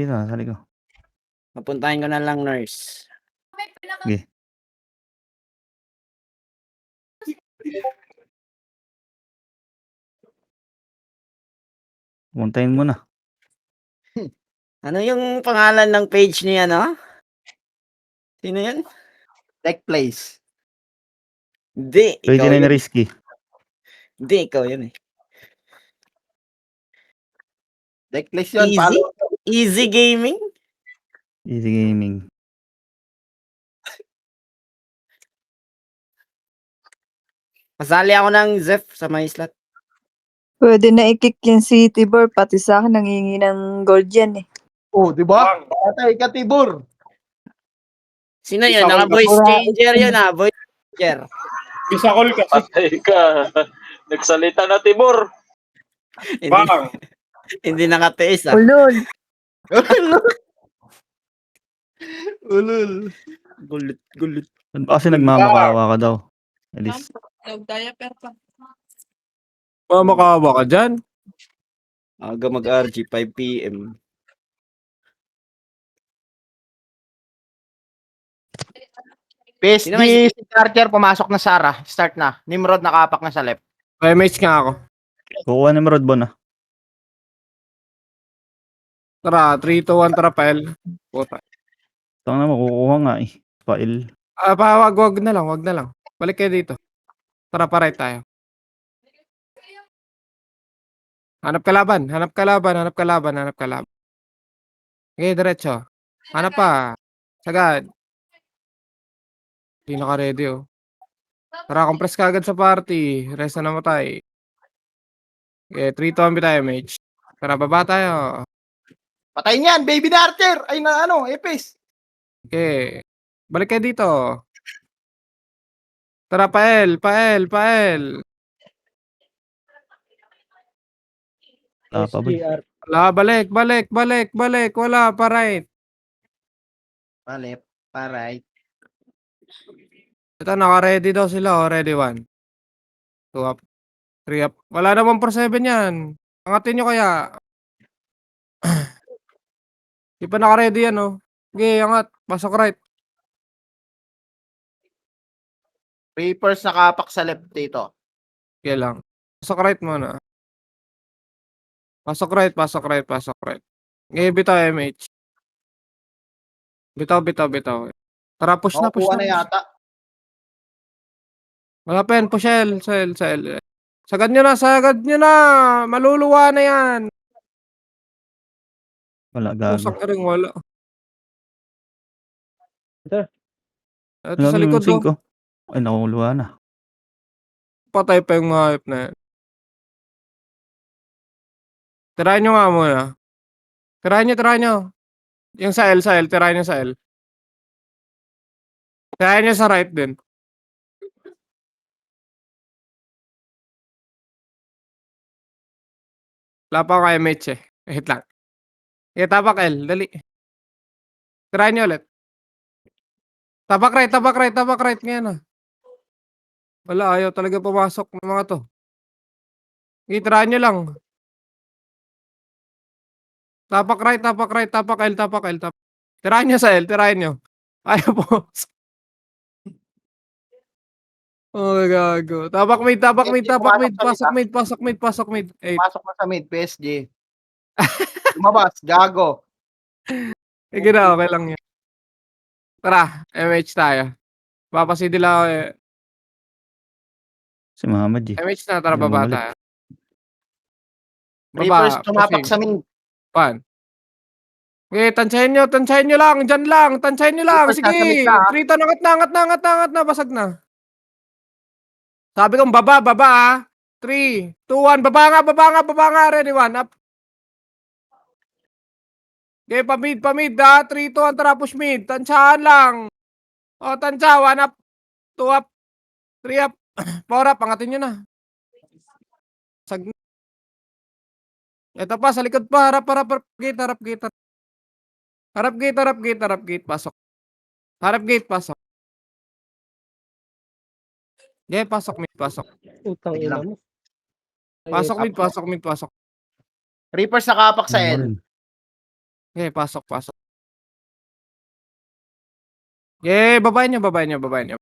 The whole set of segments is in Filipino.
dito, sali ko. Papuntahin ko na lang, nurse. Sige. Pumuntahin mo na. Ano yung pangalan ng page niya, no? Sino yan? Tech Place. Hindi, ikaw 29 na yun. risky. Hindi, ikaw yun eh. Tech Place yun. Easy? Follow. Easy Gaming? Easy gaming. Pasali ako ng Zef sa may slot. Pwede na i-kick yung si Tibor, pati sa akin nangingi ng gold yan eh. Oh, di ba? Patay ka, Tibor. Sino yun? Naka-voice changer yun ah. Voice changer. Bisakol kasi. Patay ka. Nagsalita na, Tibor. Hindi, Bang. hindi nakatiis ah. Ulol. Ulul. Gulit. Kasi nagmamakawa ka daw. Alis. Nag-diaper pa. Makawa ka dyan. Aga mag-RG, 5 PM. PSG, Sino may- si Archer pumasok na Sarah. Start na. Nimrod nakapak na sa left. May match nga ako. Kukuha ni Rodbon ah. Tara, 3-2-1 trapel. Puta. Tang na makukuha nga eh. File. Wag na lang, wag na lang. Balik kayo dito. Tara, paray tayo. Hanap kalaban. Okay, diretso. Hanap pa. Sagad. Hindi naka-ready oh. Tara, compress ka agad sa party. Rest na namatay. Okay, 3-2-1 tayo, mage. Tara, baba tayo. Patay niyan, baby na Archer. Ay na ano, Epis. Okay. Balik kayo dito. Tara, pael. Wala pa ba? Wala, balik. Wala, pa right. Palip, paray. Ito, naka-ready daw sila. Ready 1. 2 up. 3 up. Wala naman per 7 yan. Angatin nyo kaya. Di pa naka-ready yan, oh. Okay, angat. Pasok right. Reapers nakapak sa left dito. Okay lang. Pasok right muna. Pasok right. Okay, bitaw MH. Bitaw. Tara, push na. Makukuha na yata. Wala pa yan. Push L. Sagad nyo na. Maluluwa na yan. Wala gago. Pusak na rin, wala. Ito Wala sa yung likod, oh. 5. Ay, nakuluha na. Patay pa yung mga hype na yan. Tirahin nyo nga muna. Tirahin nyo. Yung sa L. Tirahin nyo sa L. Tirahin nyo sa right din. Wala pa ako kay MH eh. Hit lang. Tapak L. Dali. Tirahin nyo ulit. Tapak right. Ngayon ah. Wala, ayaw talaga pumasok ng mga to. Tirahin nyo lang. Tapak right. Tapak L. Tirahin nyo sa L. Ayaw po. Oh, gago. Tapak mid. Pasok mid. 8. Pasok na sa mid, PSG. Lumabas, gago. Gina, okay lang yan. Tara, MH tayo. Papasid nila ako eh. Si Muhammad eh. MH na, tara Hindi baba bumalik. tayo. Reapers Baba, tumapak pushing. sa mid. Pan. Okay, tansyahin nyo lang. Dyan lang. Reapers Sige. nasa mid na, ah. Trito, angat na. Basag na. Sabi kong baba ah. 3, 2, 1. Baba nga. Ready, 1. Up. Okay, pamid ah. 3, 2, 1. Tara, push mid. Tansyahan lang. O, tansya. 1 up. 2 up. 3 up. 4 up. Angatin nyo na. Basag na. Ito pa, sa likod pa. Harap gate. Harap gate. Pasok. Harap gate, pasok. Yeah, pasok mid. Utang Sige ina lang. mo. Pasok mid. Reapers nakapak sa Ano mo L. rin. Okay, pasok, pasok. Okay, babae niyo, babae niyo, babae niyo.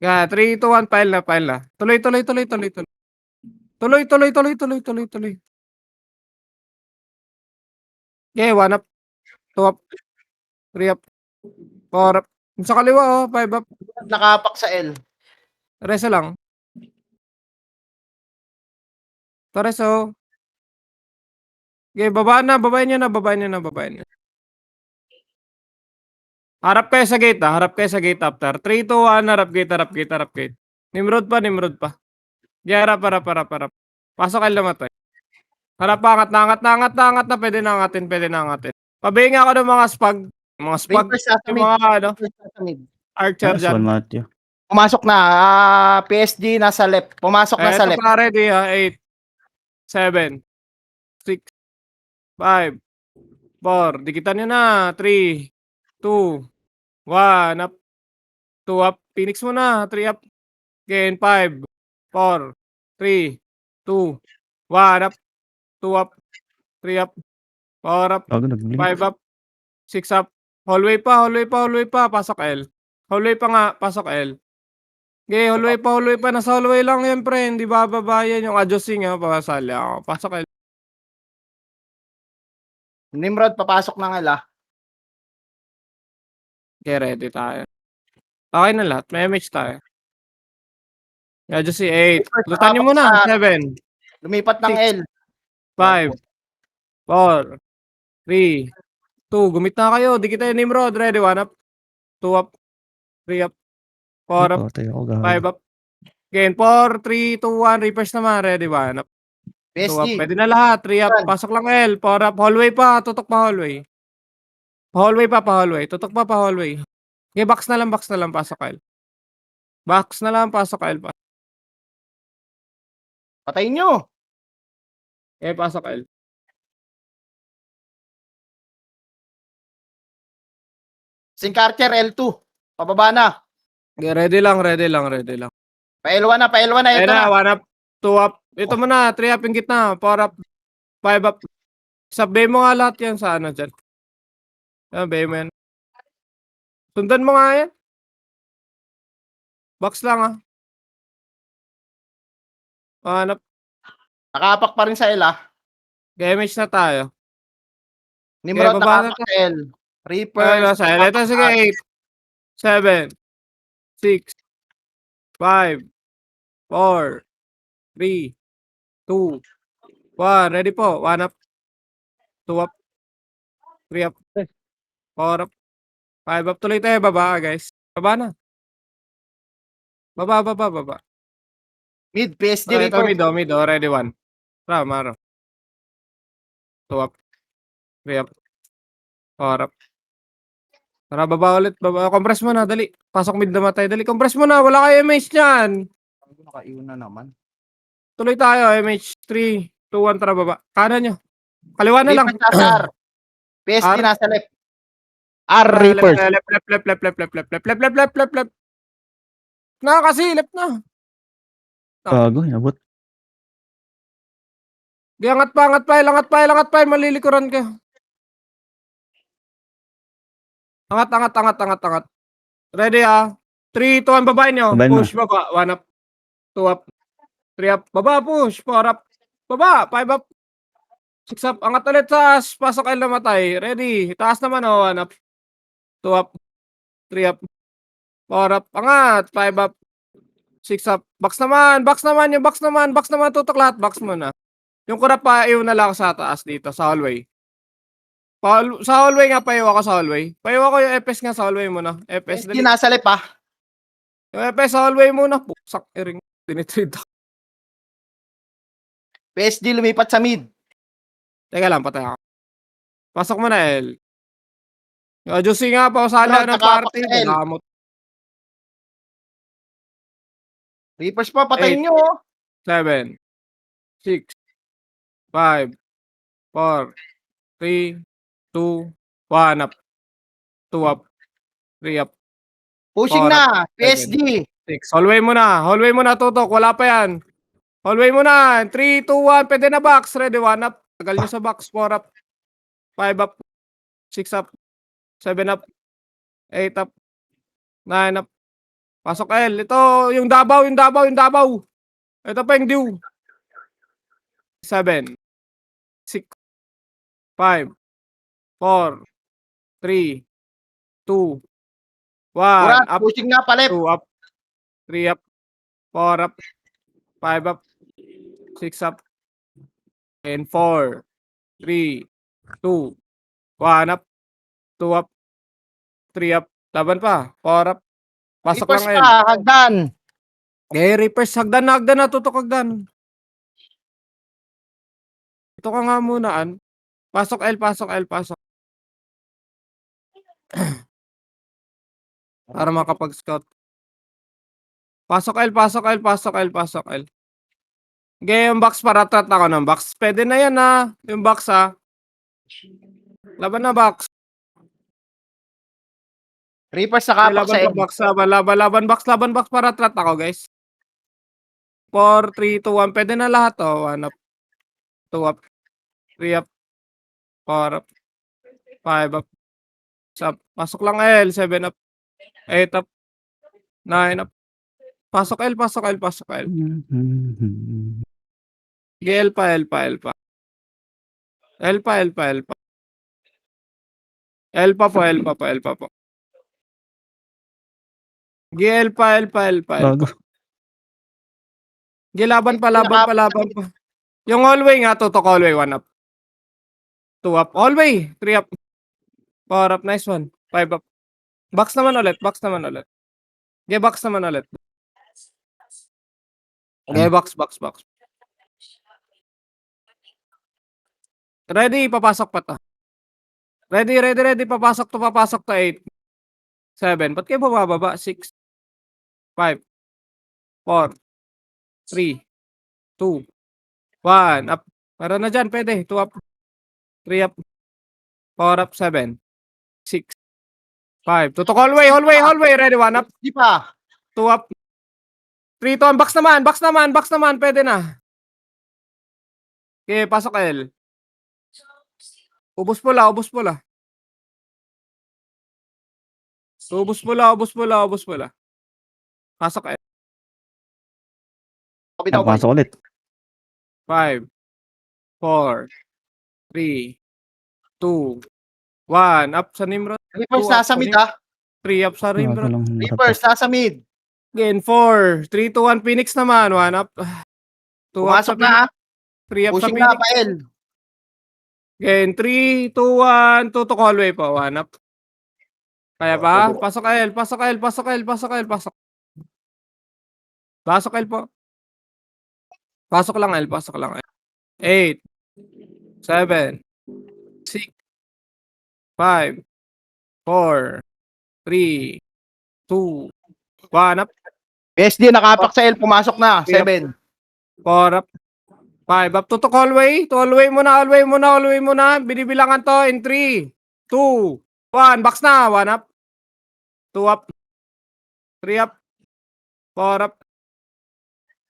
Yeah, 3, 2, 1, file na, file na. Tuloy, tuloy, tuloy, tuloy, tuloy. Tuloy, tuloy, tuloy, tuloy, tuloy, tuloy. Okay, 1 up, 2 up, 3 up, 4 up. Sa kaliwa, 5 up. Nakapak sa L. Reso lang. Reso. Okay, baba na, babae niyo na, babae niyo na, babae niyo. Harap kayo sa gate, harap kayo sa gate after. 3, 2, 1, harap gate, harap gate, harap gate. Nimrod pa, Nimrod pa. Yeah, harap, harap, harap, harap. Pasok kayo lamatay. Harap pa, angat na, angat na, angat na, angat na. Pwede na angatin, pwede na angatin. Pabihin ako ng mga spag. Mga spag. Reapers sa Yung mid. mga ano, Reapers sa mid. archer Nice one, dyan. Matthew. Pumasok na. PSG nasa left. Pumasok na sa Ito left. pa ready ha. 8, 7, 6, 5, 4. Dikitan nyo na. 3, 2, 1 up. 2 up. Phoenix mo na. 3 up. Again. 5, 4, 3, 2, 1 up. 2 up. 3 up. 4 up. Gago, nag-blink. 5 up. 6 up. Hallway pa, hallway pa, hallway pa. Pasok L. Hallway pa nga. Pasok L. Okay, hallway pa, hallway pa. Nasa hallway lang yan, pre. Hindi bababayan yung adjusting ha. Pasali ako. Pasok L. Nimrod, papasok ng L. Okay, ready tayo. Okay na lahat. May image tayo. Adjust si 8. Lutan nyo muna. 7, Lumipat ng L. 5, 4, 3, 2. Gumit na kayo. Di kita yung Nimrod. Ready? 1 up. 2 up. 3 up. 4 up. Patay ako, gago. 5 up. Again, 4, 3, 2, 1. Reverse naman. Ready? 1 up. 2 up. PSG. Pwede na lahat. 3 up. Pasok lang L. 4 up. Hallway pa. Tutok pa hallway. Hallway pa pa hallway. Tutok pa pa hallway. Okay, box na lang. Box na lang. Pasok L. Box na lang. Pasok L. Patayin nyo. Okay, pasok L. Sincarcher L2. Pababa na. Okay, ready lang. Ready lang. Ready lang. Pa-L1 na. Pa-L1 na. Ayan Ito na, na. 1 up, 2 up. Ito mo na, 3 up yung gitna, 4 up, 5 up. Sabi mo nga lahat yan sa ano dyan. Sabi mo yan. Sundan mo nga yan. Box lang ah. 1 up. Nakapak pa rin sa L. Damage na tayo. Nimrod, Okay, baba na nakapak sa L. Reaper. Ayun, sa ito sige, 8, 7, 6, 5, 4, 3, 2, 1. Ready po. 1 up, 2 up, 3 up, 4 up, 5 up. Tuloy tayo, baba guys. Baba na. Baba, baba, baba. Mid. PSG Ito Reaper. mid, ready 1. Tara, maro. 2 up, 3 up, 4 up. Tara, baba ulit. Baba. Compress mo na, dali. Pasok mid na matay. Dali, compress mo na. Wala kayo MH dyan. Nakaiwan na naman. Tuloy tayo. MH 3, 2, 1. Tara, baba. Kanan nyo. Kaliwa na lang. Reaper nasa R. PSG R? nasa left. R Reaper. Left. Na kasi, left na. Gago, inabot. Di, angat pa. Malilikuran ka. Angat. Ready ah. 3, 2, 1. Babae nyo. Babae mo. Push, baba. 1 up. 2 up. 3 up. Baba, push. 4 up. Baba. 5 up. 6 up. Angat ulit taas. Pasok kayo namatay. Ready. Taas naman oh. 1 up. 2 up. 3 up. 4 up. Angat. 5 up. 6 up. Box naman. Yung box naman. Tutok lahat. Box mo na. Yung kurap pa, iyon na lang sa taas dito. Sa hallway. Sa hallway nga, paiwa ko sa hallway. Paiwa ko yung FS nga sa hallway muna. FS. PSG nasa left Yung FS sa hallway muna. Puksak. Iring. Tinitrade ako. PSG lumipat sa mid. Teka lang, patay ako. Pasok mo na, L. Juicy nga pa, sala ng Nakapak party. sa L. Nakamot. Reapers pa, patayin 8. nyo. 7, 6, 5, 4, 3, 2, 1 up. 2 up. 3 up. Pushing 4 na. PSG. 6. Hallway mo na, tutok. Wala pa yan. Hallway mo na. 3, 2, 1. Pwede na box. Ready, 1 up. Tagal nyo sa box. 4 up. 5 up, 6 up, 7 up, 8 up, 9 up. Pasok L. Ito, yung Davao. Ito pa yung Dew. 7, 6, 5, 4, 3, 2, 1. Urat, Up, pushing na palip. 2 up, 3 up, 4 up, 5 up, 6 up, and 4, 3, 2, 1 up, 2 up, 3 up. Laban pa. 4 up. Pasok Reapers lang L. pa, hagdan. Reapers. Hagdan na. Tutok hagdan. Ito ka nga munaan. Pasok L. Para makapag-scout. Pasok L. Okay, yung box para trat ako ng box. Pwede na yan ha. Yung box ha. Laban na box. Reapers nakapak sa Laban box. Laban box para trat ako guys. 4, 3, 2, 1. Pwede na lahat oh. 1 up. 2 up. 3 up. 4 up. 5 up. 6 up. Pasok lang L. 7 up. 8 up. 9 up. Pasok L. L pa. L pa po. GL pa. Gago. Laban pa. Yung hallway nga, tutok hallway. 1 up. 2 up. Hallway. 3 up. 4 up. Nice one. 5 up. Box naman ulit. Box naman ulit. Okay, box. Ready, papasok pa to. Ready. Papasok to 8. 7. Ba't kayo bababa? 6. 5. 4. 3. 2. 1. Up. Meron na dyan, pwede. 2 up. 3 up. 4 up. 7. 6. 5. Tutok hallway. Ready, 1 up. Di pa. 2 up. 3 to. Box naman. Pwede na. Okay, pasok L. Ubus pula. Ubus pula. Pasok L. Bitaw pa. Pasok ulit. 5, 4, 3, 2, 1. Up sa Nimrod. Reapers 2 up nasa sa mid ha. 3 up sa Gago Nimrod. lang. Reapers nasa mid. Again, 4, 3, 2, 1. Phoenix naman. 1 up. 2 up sa Pumasok na ha. 3 up sa Pushing na Phoenix. pa L. Again, 3, 2, 1. Tutok hallway pa. 1 up. Kaya ba? Pasok L. Pasok L po. Pasok lang L. 8, 7, 6, 5, 4, 3, 2, 1 up. PSD nakapak sa L. Pumasok na. 7. 4 up. 5 up. Tutok hallway. Hallway muna. Binibilangan to in 3, 2, 1. Box na. 1 up. 2 up. 3 up. 4 up.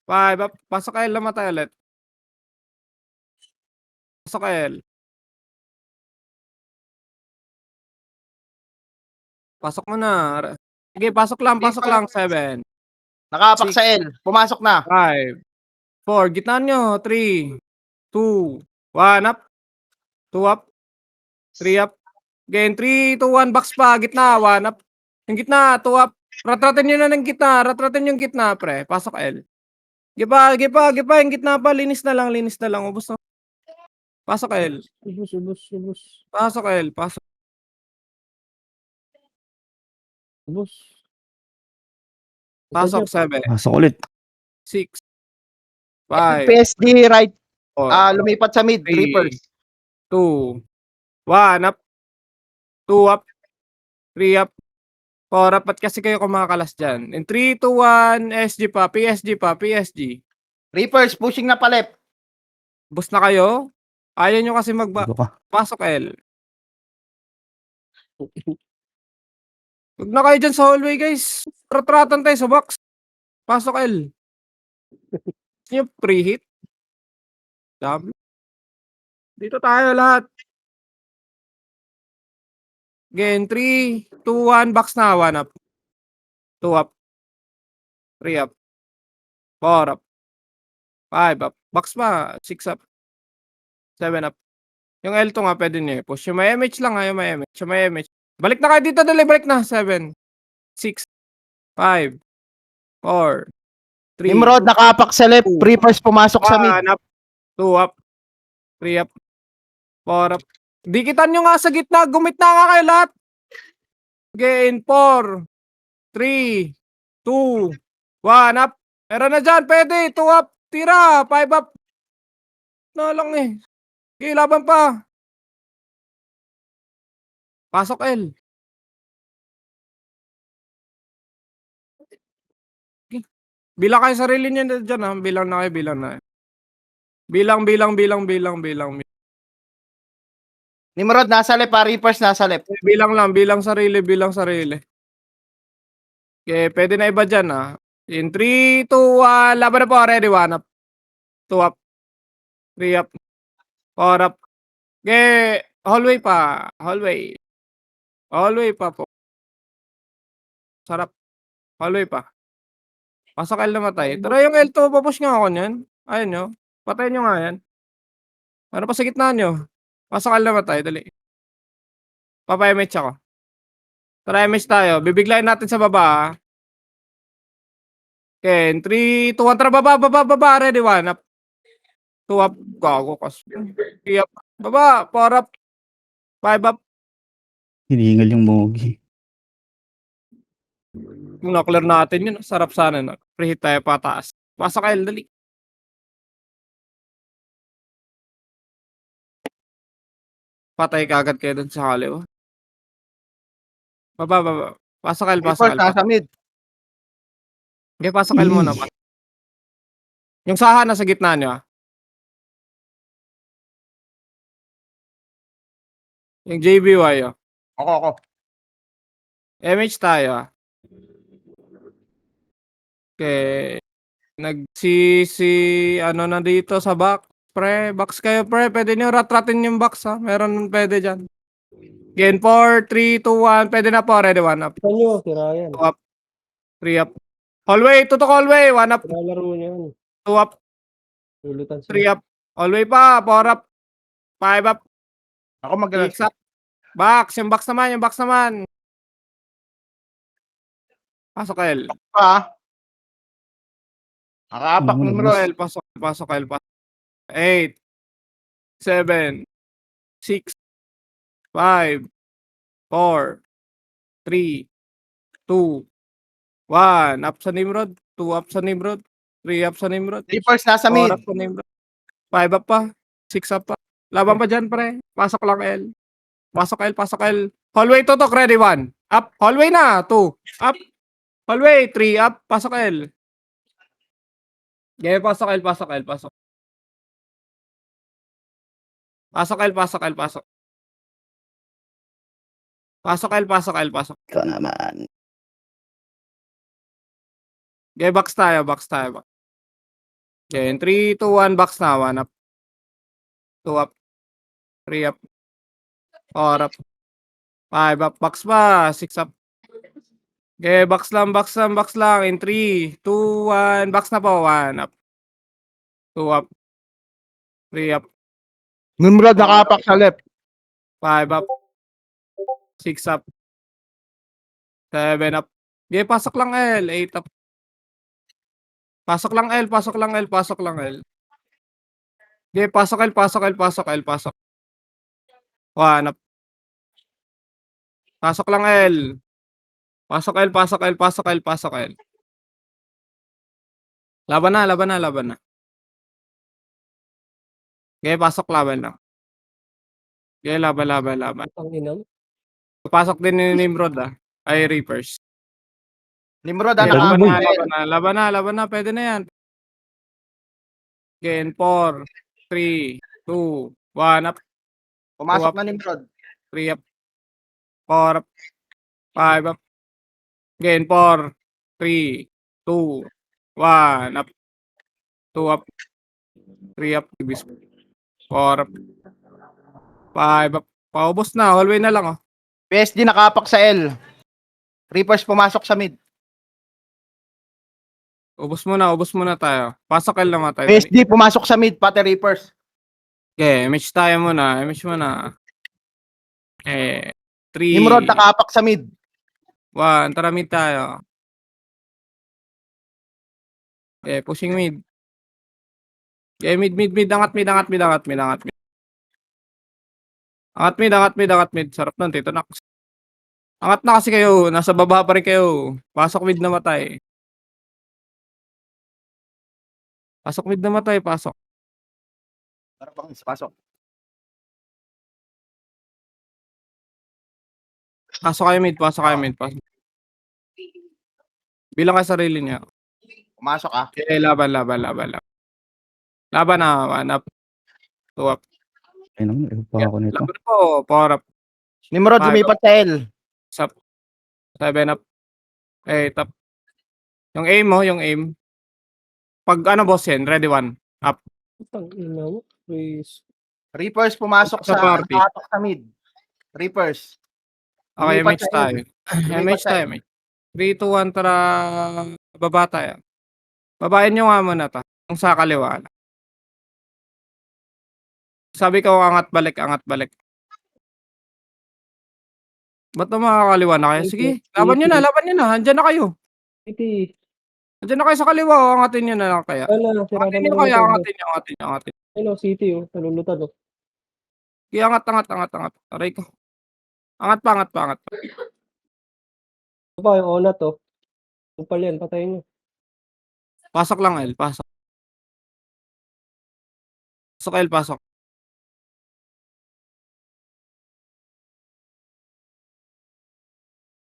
5 up. Pasok L. Namatay ulit. Pasok L. Pasok mo na. Sige, pasok lang. 7, Nakapak 6. sa L. Pumasok na. 5, 4. Gitna nyo. 3, 2, 1 up. 2 up. 3 up. Again, 3, 2, 1. Box pa. Gitna. 1 up. Yung gitna. 2 up. Ratratin nyo na ng gitna. Ratratin yung gitna, pre. Pasok L. Gipa. Yung gitna pa. Linis na lang. Ubus na. Pasok L. Pasok L. Pasok 7, Pasok ulit. 6, 5, PSD right. 4, Lumipat sa mid. 3, Reapers. 2, 1 up. 2 up. 3 up. 4 up. Ba't kasi kayo kumakalas dyan? In 3, 2, 1. SG pa. PSG. Reapers pushing na palip. Bus na kayo? Ayaw nyo kasi Gago ka. pasok L. Huwag na kayo dyan sa hallway, guys. Ratratan tayo sa box. Pasok L. Yung preheat. Dami. Dito tayo lahat. Again, 3, 2, 1, box na, 1 up. 2 up. 3 up. 4 up. 5 up. Box pa, 6 up. 7 up. Yung L2 nga pwede niyo i-push. Yung may MH lang, yung may MH. Yung may MH. Balik na kayo dito, dali, balik na. 7, 6, 5, 4, 3, Nimrod, nakapak sa left. Reapers pumasok sa mid. 1 up. 2 up. 3 up. 4 up. Dikitan nyo nga sa gitna. Gumit na nga kayo lahat. Again, 4, 3, 2, 1 up. Meron na dyan, pwede. 2 up. Tira. 5 up. Na lang eh. Okay, laban pa. Pasok L. Okay. Bilang kayo sarili niyo dyan ha. Bilang na kayo, bilang na. Bilang. Nimrod, nasa left ha. Reapers, nasa left. Bilang lang, bilang sarili. Okay, pwede na iba dyan ha. In 3, 2, 1, laban na po. Ready, 1 up. 2 up. 3 up. 4 up. Okay, hallway pa. Hallway pa po. Sarap. Hallway pa. Pasok L na matay. Tara yung L2, papush nga ako niyan. Ayun nyo. Patayin nyo nga yan. Ano pa sa gitna nyo? Pasok L na matay, dali. Papa-MH ako. Tara, MH tayo. Bibiglayin natin sa baba ha. Okay, 3, 2, 1, tara, baba. Ready, 1 up. 2 up. Gago, kas. 3 up. Baba, 4 up. 5 up. Hiningal yung Mogi. Kung na-clear natin yun, sarap sana na. Preheat tayo pataas. Pasok L, dali. Patay ka agad kayo dun sa kaliwa. Baba. Pasok L. Reapers, nasa mid. Okay, pasok L muna pa. Yung saha nasa gitna nyo ah. Yung JBY oh. Ako. MH tayo ah. Okay. Ano na dito sa box. Pre, box kayo pre. Pwede nyo rat-ratin yung box ha. Meron pwede dyan. Again, 4, 3, 2, 1. Pwede na po. Ready, 1 up. Ano, si Ryan. 2 up. 3 up. Hallway, tutok hallway. 1 up. Laro niya yun. 2 up. Ulutan 3 up. Hallway pa. 4 up. 5 up. Ako mag-relax. 6 up. Box. Yung box naman. Pasok L. Pa. Nakapak, Nimrod. L. Pasok L. 8, 7, 6, 5, 4, 3, 2, 1. Up sa Nimrod. 2 up sa Nimrod. 3 up sa Nimrod. Reapers, nasa 4 mid. up sa Nimrod. 5 up pa. 6 up pa. Laban pa dyan, pre. Pasok lang L. Pasok L. Hallway tutok. Ready, 1. Up. Hallway na. 2. Up. Hallway. 3 up. Pasok L. Yeah, pasok L. Pasok L. Pasok L. Ikaw naman. Okay, box tayo. Okay, 3, 2, 1, box na. 1 up. 2 up. 3 up. 4 up. 5 up. Box pa. 6 up. Okay, box lang. In 3, 2, 1, box na po. 1 up. 2 up. 3 up. Nimrod, nakapak sa left. 5 up. 6 up. 7 up. Okay, pasok lang L. 8 up. Pasok lang L. Okay, pasok L. 1 up. Pasok lang L. Pasok L. Laban na. Okay, pasok laban lang. Okay, laban. Ang inam. Pasok din ni Nimrod ah. Ay, Reapers. Nimrod, Okay, nakapak. laban na. Pwede na yan. Again, 4, 3, 2, 1 up. Pumasok na Nimrod. 3 up. 4 up. 5 up. Again, 4, 3, 2, 1 up. 2 up. 3 up. 4 up. 5 up. Paubos na. Hallway na lang oh. PSG nakapak sa L. Reapers pumasok sa mid. Ubos muna tayo. Pasok L naman tayo. PSG pumasok sa mid, pati Reapers. Okay, image tayo muna. Image muna. 3, Nimrod nakapak sa mid. 1, tara mid tayo. Okay, pushing mid. Okay, mid. Angat mid. Angat mid. Sarap nun, Tito Nax. Angat na kasi kayo. Nasa baba pa rin kayo. Pasok mid na matay. Pasok. Tara bang pasok. Pasok kayo mid. Bilang kayo sarili niya. Pumasok ah. Okay, laban. Laban na. 1 up. 2 up. Ay naman, iba pa ako nito. Laban po. 4 up. Nimrod Five. lumipat sa L. 6 up. 7 up. 8 up. Yung aim mo, Pag ano boss yan, ready 1. Up. Putang ina mo. Please. Reapers pumasok Sa sa party. nakapak sa mid. Reapers. Okay, Lumipat match sa tayo. Match tayo. 3, 2, 1, tara. Baba tayo. Babain nyo nga muna ta. Yung sa kaliwa. Sabi ko, angat balik. Ba't na makakaliwa na kayo? Sige, laban nyo na. Andyan na kayo. City. Andyan na kayo sa kaliwa. Angatin nyo na lang kaya. Wala, sira Angatin na nyo naman kaya. ito. Angatin. Ano, City oh. Nalulutad oh. Sige, angat. Aray ko. Angat pa. Ito pa yung Onat oh. Upal yan, patayin nyo. Pasok lang, El. Pasok. Pasok.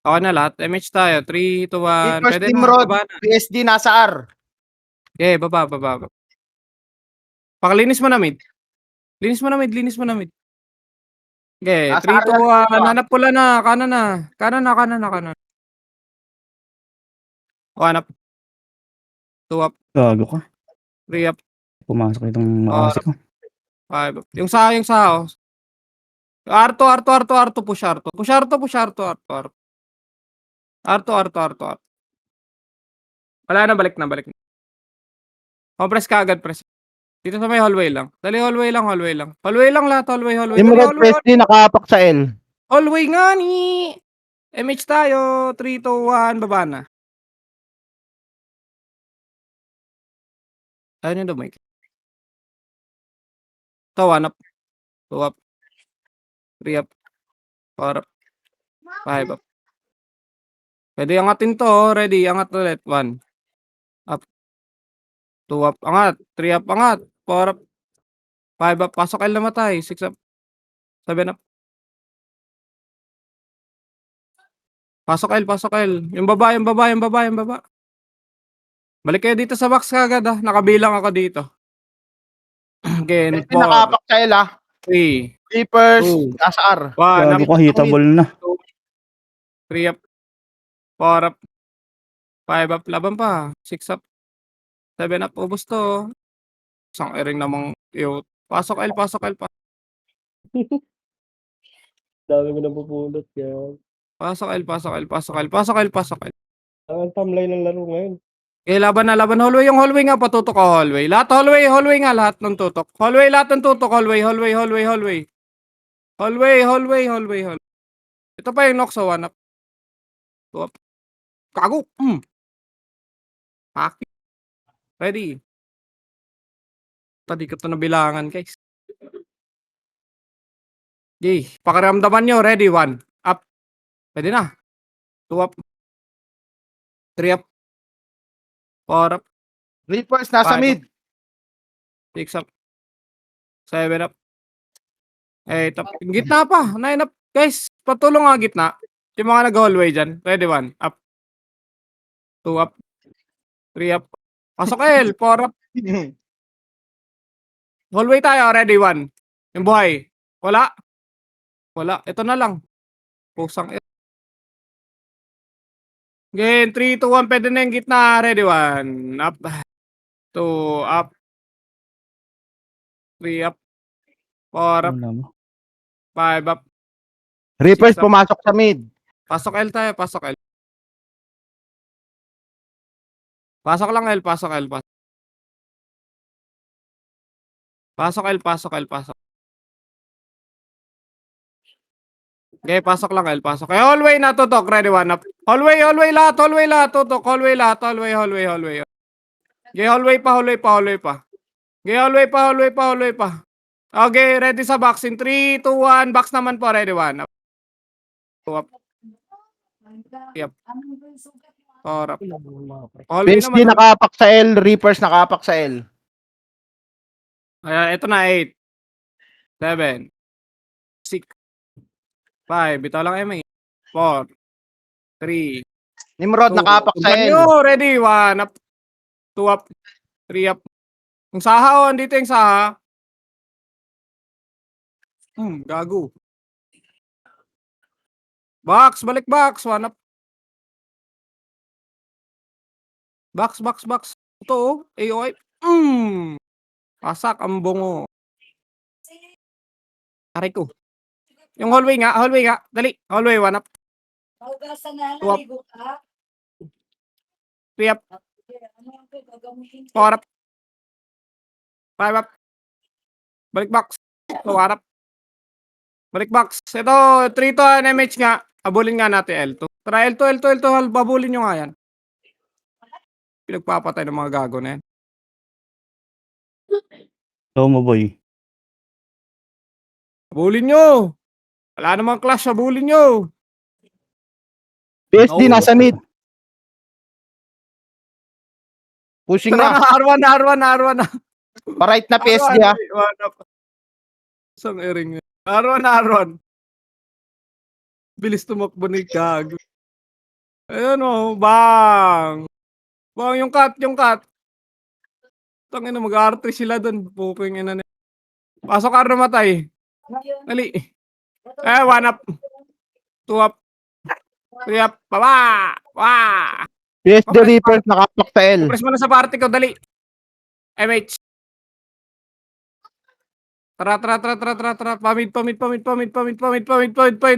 Okay na lahat. MH tayo. 3, 2, 1. Reapers Pwede na. Nimrod. Baba na. PSG nasa R. Okay, baba. Pakalinis mo na mid. Linis mo na mid. Okay, Nasa 3, 2, area 1. Hanap pula na. Kanan na. 1 up. 2 up. Gago ka. 3 up. Pumasok itong makasi ko. 5 up. Yung sa oh. Arto. Push Arto. Arto. Wala na, balik na. Compress ka agad, press. Dito sa may hallway lang. Dali, hallway lang. Hallway lang lahat, hallway. Nimrod Dali, PSG nakapak sa L. hallway nga ni. MH tayo. 3, 2, 1. Baba na. Ayun yung dumay. Ito, 1 up. 2 up. 3 up. 4 up. 5 up. Pwede angatin to. Ready. Angat ulit. 1 up. 2 up. Angat. 3 up. Angat. 4 up. 5 up. Pasok L na matay. 6 up. 7 up. Pasok L. Yung baba. Balik kayo dito sa box kagad ah. Nakabilang ako dito. Again, PSG nakapak sa L ah. 3, Reapers Two. nasa R. 1 Gago up. ka, hitable na. 3 up. 4 up. 5 up. Laban pa. 6 up. 7 up. Ubus to. Isang ering namang cute. Pasok L. Dami mo napupulot yan. Pasok L. Ang timeline ng laro ngayon. Okay, laban. Hallway, yung hallway nga, patutok ko hallway. Lahat hallway nga, lahat ng tutok. Hallway. Hallway. Ito pa yung Noxo, 1 up. 2 up. Kago. Paki. Ready. Tadi ko ito nabilangan, guys. Okay, pakiramdaman nyo. Ready, 1 up. Pwede na. 2 up. 3 up. 4 up. Reapers nasa 5 mid. 6 up. 7 up. 8 up. Gitna pa. 9 up. Guys, patulong nga gitna. Yung mga nag-hallway dyan. Ready, 1 up. 2 up. 3 up. Pasok L. 4 up. Hallway tayo. Ready, 1. Yung buhay. Wala. Ito na lang. Pusang L. Again, 3, 2, 1. Pwede na yung gitna. Ready, 1. Up. 2 up. 3 up. 4 up. 5 up. Reapers Six up. pumasok sa mid. Pasok L tayo, pasok L. Pasok lang L, pasok L, pasok. Pasok L, pasok L, pasok. Okay, pasok lang L, pasok. Okay, hallway na tutok, ready, one up. Hallway lahat, tutok, hallway lahat, hallway. Okay, hallway pa. Okay, hallway pa. Okay, ready sa box in 3, 2, 1, box naman po, ready, one up. Two up. Yep. Four up. Hallway PSG naman. nakapak sa L. Reapers nakapak sa L. Ito na, 8. 7. 6. 5. Bitaw lang MA. 4. 3. Nimrod nakapak sa L. Ready, 1 up. 2 up. 3 up. Yung saha, andito yung saha. Gago. Box, balik box. 1 up. Box. Ito, AOI. Pasak ang bongo. Aray ko. Yung hallway nga. Dali, hallway, 1 up. 2 up. 3 up. 4 up. 5 up. Balik box. 2 up. Balik box. Ito, 3 to NMH nga. Habulin nga natin L2. Tara, L2. Babulin nyo nga yan. Pinagpapatay ng mga gago na yan. Slow mo, boy. Habulin nyo. Wala namang clash. Habulin nyo. PSG Oh, nasa mid. Pushing Tara na. na, R1 na. Pa-right na PSG ha. Isang ering. R1. Bilis tumakbo ni gago. Ayan o, bang. Bang, yung cut. Tangina, mag-R3 sila dun. Puking ina na. Pasok ka na matay. Dali. 1 up. 2 up. 3 up. Baba. Wah. PSG Reapers nakapak sa L. Press mo na sa party ko, dali. MH. Tara. Pamid.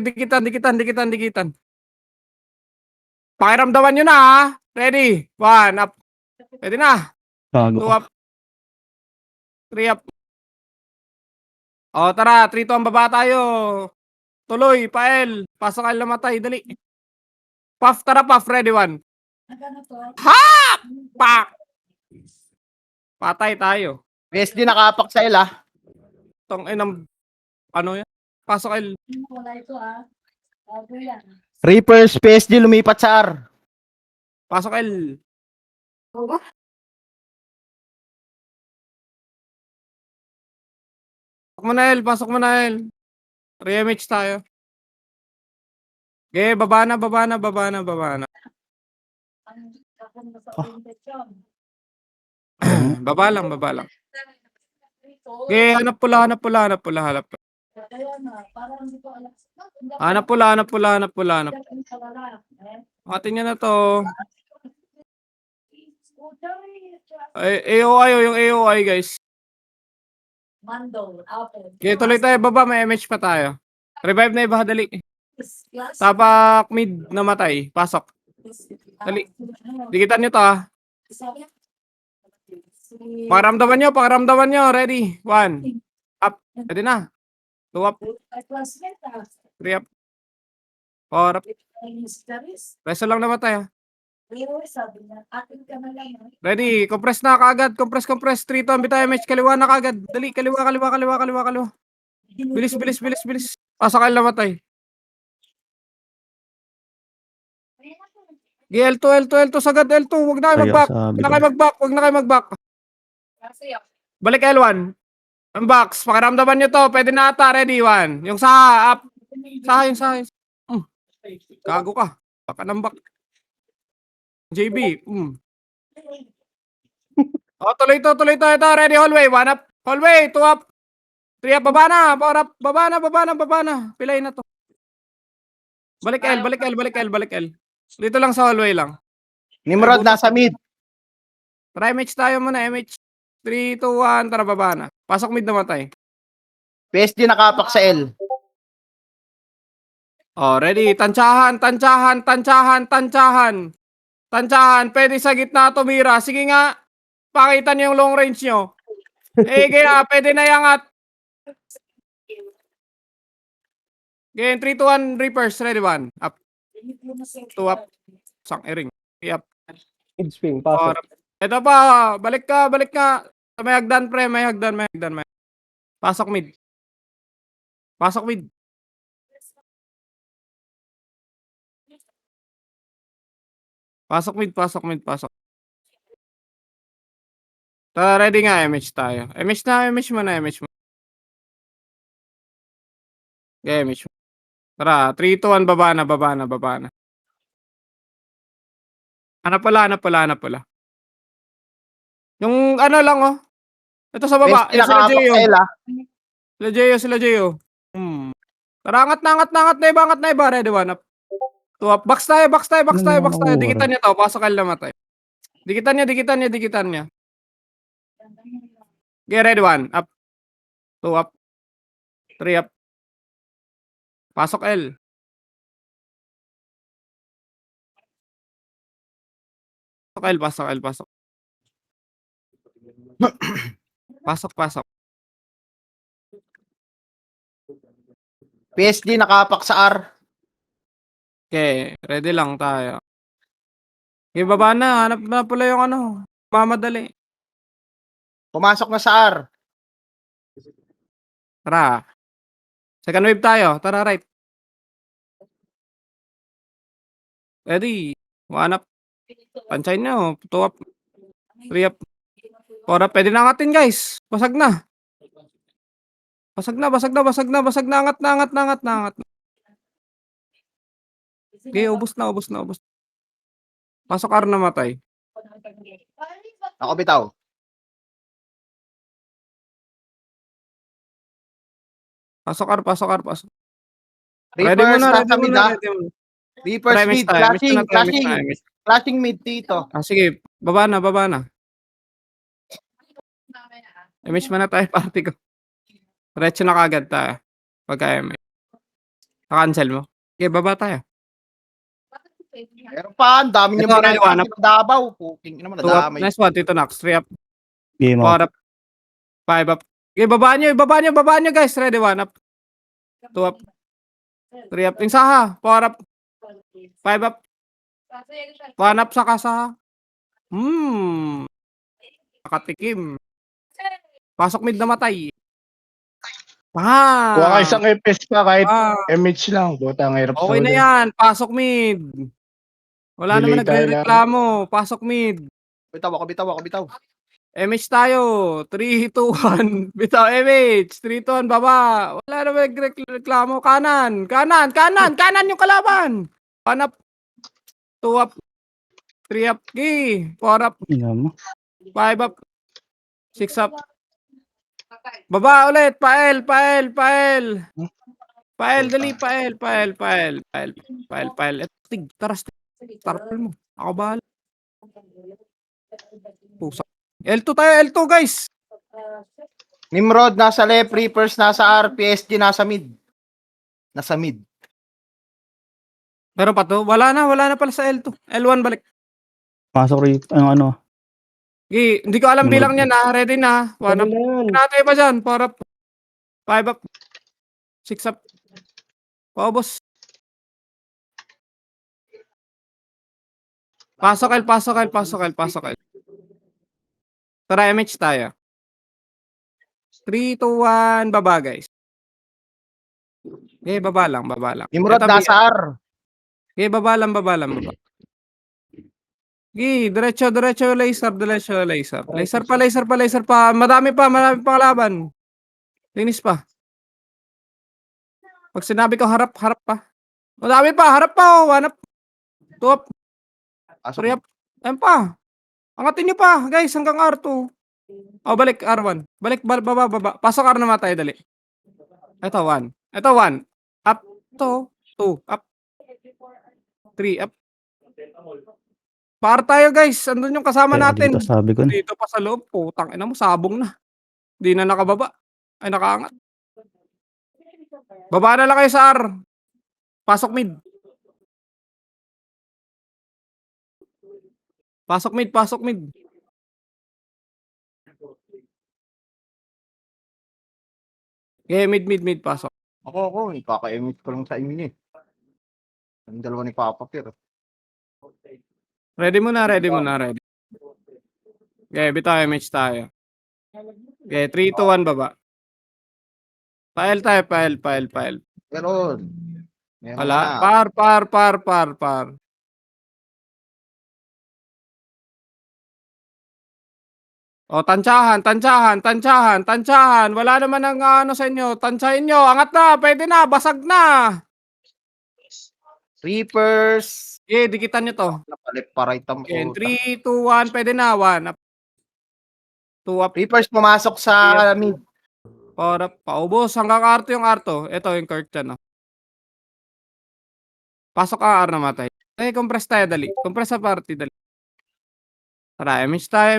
Dikitan. Pakiramdaman nyo na, ha? Ready? 1 up. Ready na. Gago 2 ka. up. 3 up. O, tara. 3-2 ang baba tayo. Tuloy, pa-L. Pasok L na matay, dali. Puff, tara, puff. Ready, 1. Hap! Pak! Patay tayo. PSG nakapak sa L ha. Tong inang ano yan? Pasok L. Reapers PSG lumipat sa R. Pasok L. Pasok mo na L. Re-MH tayo. Okay, baba na. Baba lang. Okay, hanap pula. Hanap pula. Atin nyo na to. AOI yung AOI, guys. Okay, tuloy tayo. Baba, may MH pa tayo. Revive na iba, dali. Tapak mid namatay. Pasok. Dali. Dikitan nyo to, ha. Pakiramdaman nyo. Ready? 1. Up. Ready na. 2 up. 3 up. 4 up. Reso lang namatay, ha. Ready? Compress na kaagad. Compress. 3 to. Ambit tayo, MH. Kaliwa na kaagad. Dali. Kaliwa. Bilis. Pasok kayo namatay. L2. Sagad L2. Huwag na kayo mag-back. Balik L1. Ang box. Pakiramdaman nyo to. Pwede na ata. Ready? 1. Yung saha. Up. Saha. Gago ka. Baka nambak. JB. Tuloy to. Ito. Ready? Hallway. 1 up. Hallway. 2 up. 3 up. Baba na. 4 up. Baba na. Pilay na to. Balik L. Dito lang sa hallway lang. Nimrod nasa mid. Try MH tayo muna. MH. 3, 2, 1. Tara, baba na. Pasok mid namatay. PSG nakapak sa L. Oh, ready. Tansyahan, tansyahan, tansyahan, tansyahan. Tansyahan. Pwede sa gitna tumira. Sige nga. Pakita niyo yung long range nyo. Kaya pwede na yangat. Game 3, 2, 1, reverse. Ready, 1. Up. 2 up. Sang ering. 3 up. Mid swing, pasok. Ito pa. Balik ka, balik ka. May hagdan, pre. May hagdan, may hagdan. Pasok mid. Pasok mid. Pasok mid, pasok mid, pasok. Tara, ready nga, MH tayo. MH na, MH mo na, MH mo. Okay, MH mo. Tara, 3, 2, 1, baba na, baba na, baba na. Hanap pala. Yung ano lang, oh. Ito sa baba. Pes, Yung sila Jeyo. nakapaksail ah. Sila Jeyo. Tara, angat na iba. Ready, 1 up. 2 up. Box tayo. Dikitan niya to. Pasok kayo namatay. Dikitan niya. Okay, ready, 1 up. 2 up. 3 up. Pasok L. Pasok. Pasok. PSG nakapak sa R. Okay, ready lang tayo. Okay, baba na. Hanap na pala yung ano. Mamadali. Pumasok na sa R. Tara. Second wave tayo. Tara, right. Ready. 1 up. Pansay nyo. 2 up. 3 up. 4 up. Pwede na angatin, guys. Basag na. Angat na. Okay, ubos na. Pasok R na matay. Ako bitaw. Pasok R. Ready mo Reverse na, nasa mid ah. ready mo na. Reverse Try mid. tayo. Flashing. Flashing mid dito. Sige, baba na. Image mo na tayo, party ko. Diretso na kagad tayo. Pagka MH. Cancel mo. Okay, baba tayo. Meron pa, ang dami niyong Ito, ready, one pinagkakit na Davao. Puking naman, 2 up. nadamay. Nice one, Tito Nox. 3 up. Game 4 out. up. 5 up. Okay, babaan nyo, guys. Ready, 1 up. 2 up. 3 up. Yung saha. 4 up. 5 up. 1 up sa kasaha. Nakatikim. Pasok mid na matay. Kuha ka isang FPS pa kahit Ah, MH lang. Buta, ang hirap sa okay na huli. yan. Pasok mid. Wala naman Delay tayo nagre-reklamo. Pasok mid. Bitaw. MH tayo. 3, 2, 1. Bitaw MH. 3, 2, 1. Baba. Wala naman nagre-reklamo. Kanan yung kalaban. 1 up. 2 up. 3 up. 4 up. Ina mo. 5 up. 6 up. Baba ulit. Pael. Dali. Pael. Tig. Taras. Tarpal mo. Ako bahala. Pusa. L2 tayo. L2, guys. Nimrod nasa left, Reapers nasa R, PSG nasa mid. Meron pa to? Wala na pala sa L2. L1 balik. Pasok rin ang ano. Hindi ko alam bilang niya na. Ready na. 1 Ano up. na yan? Pinatay pa dyan. 4 up. 5 up. 6 up. Paubos. Pasok L. Tara, MH tayo. 3, 2, 1. Baba, guys. Okay, baba lang. Nimrod Ito, nasa R. Okay, baba lang. Okay, diretso laser. Laser pa. Madami pa kalaban. Linis pa. Pag sinabi ko harap pa. Madami pa, harap pa. 1 up. 2 up. 3 up. Ayan pa. Angatin nyo pa, guys, hanggang R2. Balik, R1. Balik, baba. Pasok R na matay, dali. Ito, 1. Up. 2 up. 3 up. Par tayo, guys. Andun yung kasama Kaya natin. dito sabi ko na. Dito pa sa loob. Putang ina mo, sabong na. Di na nakababa. Ay, nakaangat. Baba na lang kayo sa R. Pasok mid. Pasok mid, pasok mid. Mid, pasok. Ako, ikaka-emit ko lang sa inyo eh. Ang dalawa ni Papa Pierre. Ready muna, ready. Bitaw image tayo. 3, 2, 1, baba. File tayo, file. Meron. Meron Wala. na. Par. O, tansyahan. Wala naman ang ano sa inyo. Tansyahin nyo. Angat na. Pwede na. Basag na. Reapers. Dikitan nyo to. Napalit pa right ang 3, 2, 1. Pwede na. 1 up. 2 up. Reapers pumasok sa mid. Para paubos. Hanggang arto yung arto. Ito yung Kurt dyan. Pasok ang R namatay. Compress tayo dali. Compress sa party dali. Tara, image tayo.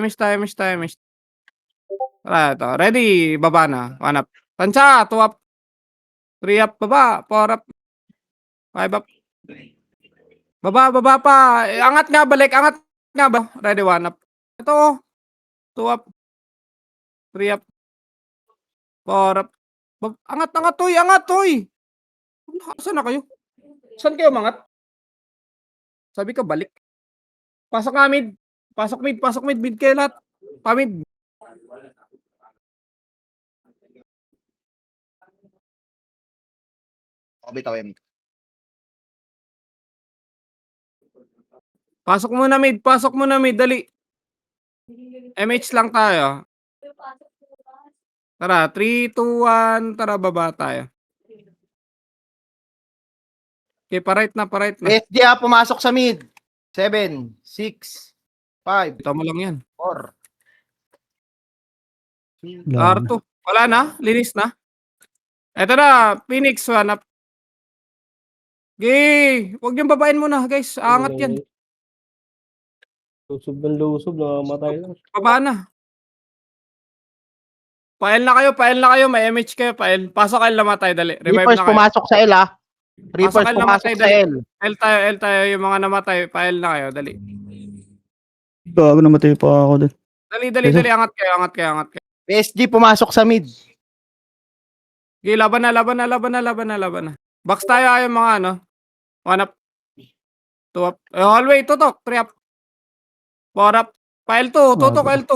Tara, ito. Ready. Baba na. 1 up. Tansya. 2 up. 3 up. Baba. 4 up. 5 up. Baba pa. Angat nga. Balik. Angat nga ba? Ready. 1 up. Ito. 2 up. 3 up. 4 up. Angat. Angat, toy. Saan na kayo? Saan kayo mangat? Sabi ko, balik. Pasok nga mid. Pasok mid. Mid kayo lahat. Pamid. Bitawin. Pasok muna mid. Dali. MH lang tayo. Tara, 3, 2, 1. Tara, baba tayo. Okay, pa-right na. SDA pumasok sa mid. 7, 6, 5, Ito mo lang yan. 4. R2. Wala na? Linis na? Eto na. Phoenix, 1 up. Huwag niyong babain muna, guys. Angat yan. Lusob, namamatay lang. Baba na. Pael na kayo. May MH kayo. Pael. Pasok kayo namatay. Dali. Revive Reapers na kayo. pumasok sa L ah. Reapers Pasok L pumasok namatay, sa L. L tayo. Yung mga namatay. Pael na kayo. Dali. Gago, namatay pa ako dun. Dali. Angat kayo. PSG pumasok sa mid. Okay, laban na. Box tayo yung mga ano. 1 up. 2 up. Hallway, tutok. 3 up. 4 up. Pa L2. Tutok L2.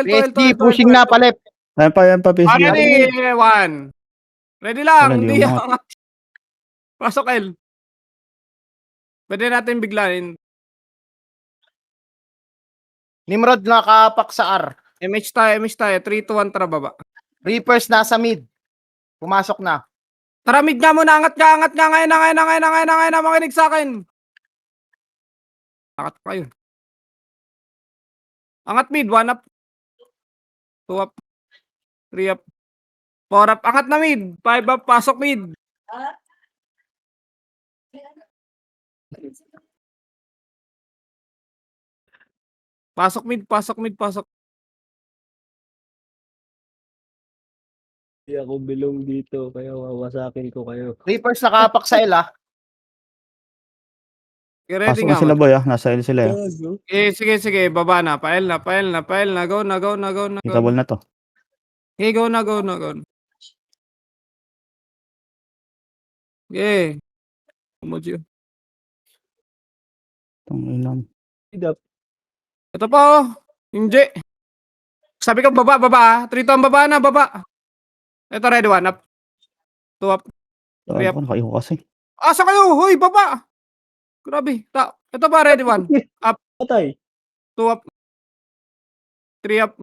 PSG pushing na palep. Ayan pa, PSG. Ready, 1. Ready lang. Wala, Hindi hindi angat. Pasok L. Pwede natin biglain. Nimrod nakapak sa R. MH tayo. 3, 2, 1. Tara, baba. Reapers nasa mid. Pumasok na. Tara, mid nga muna. Angat nga. Ngayon na. Makinig sa akin. Angat pa kayo. Angat mid. 1 up. 2 up. 3 up. 4 up. Angat na mid. 5 up. Pasok mid. Pasok mid. Hindi ako belong dito, kaya wawasakin ko kayo. Reapers nakapak sa L ah. Okay, ready Pasok nga. na sila boy ah. Nasa L sila Sige. Baba na. Pael na. Go na. Hitable na to. Okay, go na. Okay. Emoji. Ilang. Ito pa oh. Hindi. Sabi ko baba. 3 to ang baba na. Ito ready 1 up. 2 up. Gago, nakaiho kasi. Asa kayo? Hoy, baba. Grabe. Ito pa ready 1. Patay. 2 up. 3 up.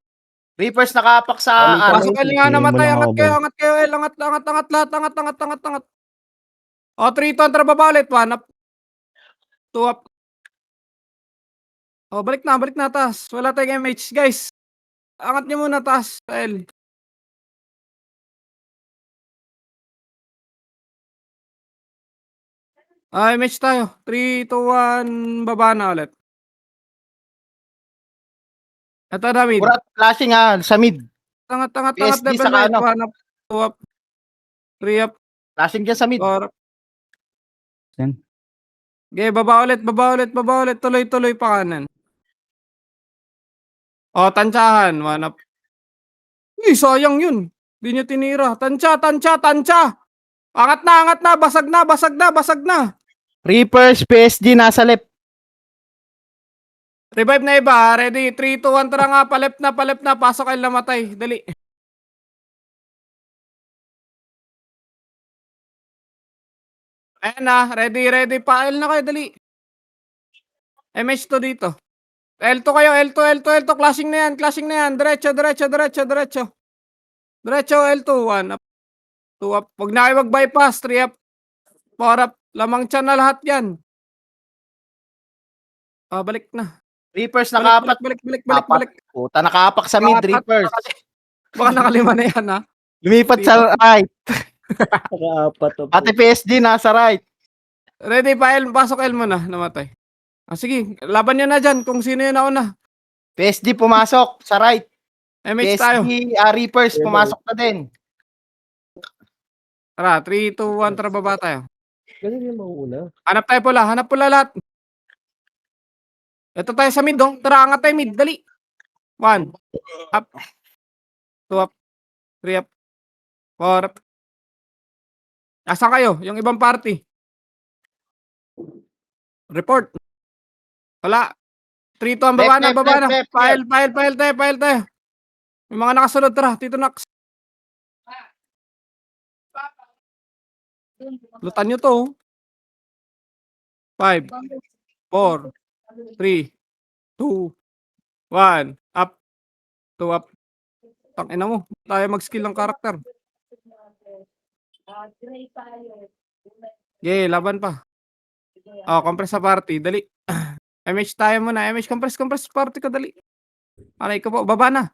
Reapers nakapak sa R. Pasok L nga namatay. Hindi mo lang Angat kayo. L. Angat lahat. Angat. O, 3 to ang tara baba ulit. 1 up. 2 up. O, balik na. Taas. Wala tayong MH. Guys. Angat nyo muna taas. L. MH tayo. 3, 2, 1. Baba na ulit. Ito na mid. Murat flashing ah sa mid. Angat. PSG Level sa right. ano? 1 up. 2 up. 3 up. Flashing dyan sa mid. 4 up. Yan. Okay, baba ulit, baba ulit, baba ulit. Tuloy-tuloy pa kanan. O, tansyahan. 1 up. Sayang yun. Di niya tinira. Tansya, tansya, tansya. Angat na, angat na. Basag na, basag na, basag na. Reapers, PSG nasa left. Revive na iba. Ready? 3, 2, 1. Tara nga. Palep na, palep na. Pasok kayo namatay. Dali. Ayan na. Ready, ready. Pa-L na kayo. Dali. MH2 dito. L2 kayo. L2, L2, L2. Clashing na yan. Clashing na yan. Diretso, diretso, diretso, diretso. Diretso, L2. 1 up. 2 up. Huwag na kayo mag-bypass. 3 up. 4 up. Lamang tiyan na lahat yan. Balik na. Reapers Balik, nakaapat. balik, balik, balik, Apat. balik. Puta, nakaapak sa mid, Reapers. Baka nakalima na yan, ha? Lumipat sa right. Nakaapat to. Pati PSG nasa right. Ready pa, El. Pasok El mo na. Namatay. Sige. Laban nyo na dyan kung sino yun nauna. PSG pumasok sa right. MH tayo. PSG, Reapers pumasok na din. Tara, 3, 2, 1. Tara, baba tayo. Ganun yung mauuna. Hanap tayo pula. Hanap pula lahat. Ito tayo sa mid, oh. Tara, angat tayo mid. Dali. 1. Up. 2 up. 3 up. 4 up. Asan kayo? Yung ibang party. Report. Wala. 3, 2, ang baba na, baba na. File, file, file tayo, file tayo. May mga nakasunod, tara. Tito Nax. Lutan nyo to. 5, 4, 3, 2, 1. Up. 2 up. Tangina mo. Tayo mag-skill ng karakter. Okay, laban pa. Compress sa party. Dali. MH tayo muna. MH, compress party ka. Dali. Aray ko po. Baba na.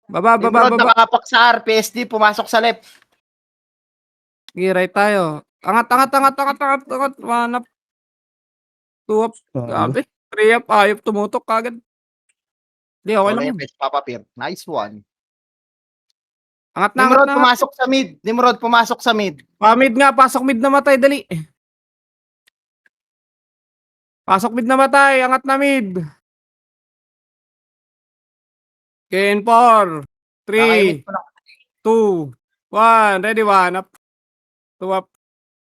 Baba, baba, Nimrod baba. nakaapak sa R. PSG pumasok sa left. Okay, right tayo. Angat, angat, angat, angat, angat, angat. 1 up. 2 up. Grabe. 3 up. Ayop tumutok kagad. Hindi, okay lang. Reapers, papapir. Nice one. Angat na, angat Nimrod na. pumasok sa mid. Nimrod pumasok sa mid. Mid nga. Pasok mid na matay. Dali. Pasok mid na matay. Angat na mid. Okay, in 4, 3, 2, 1. Ready, 1 up. 2 up.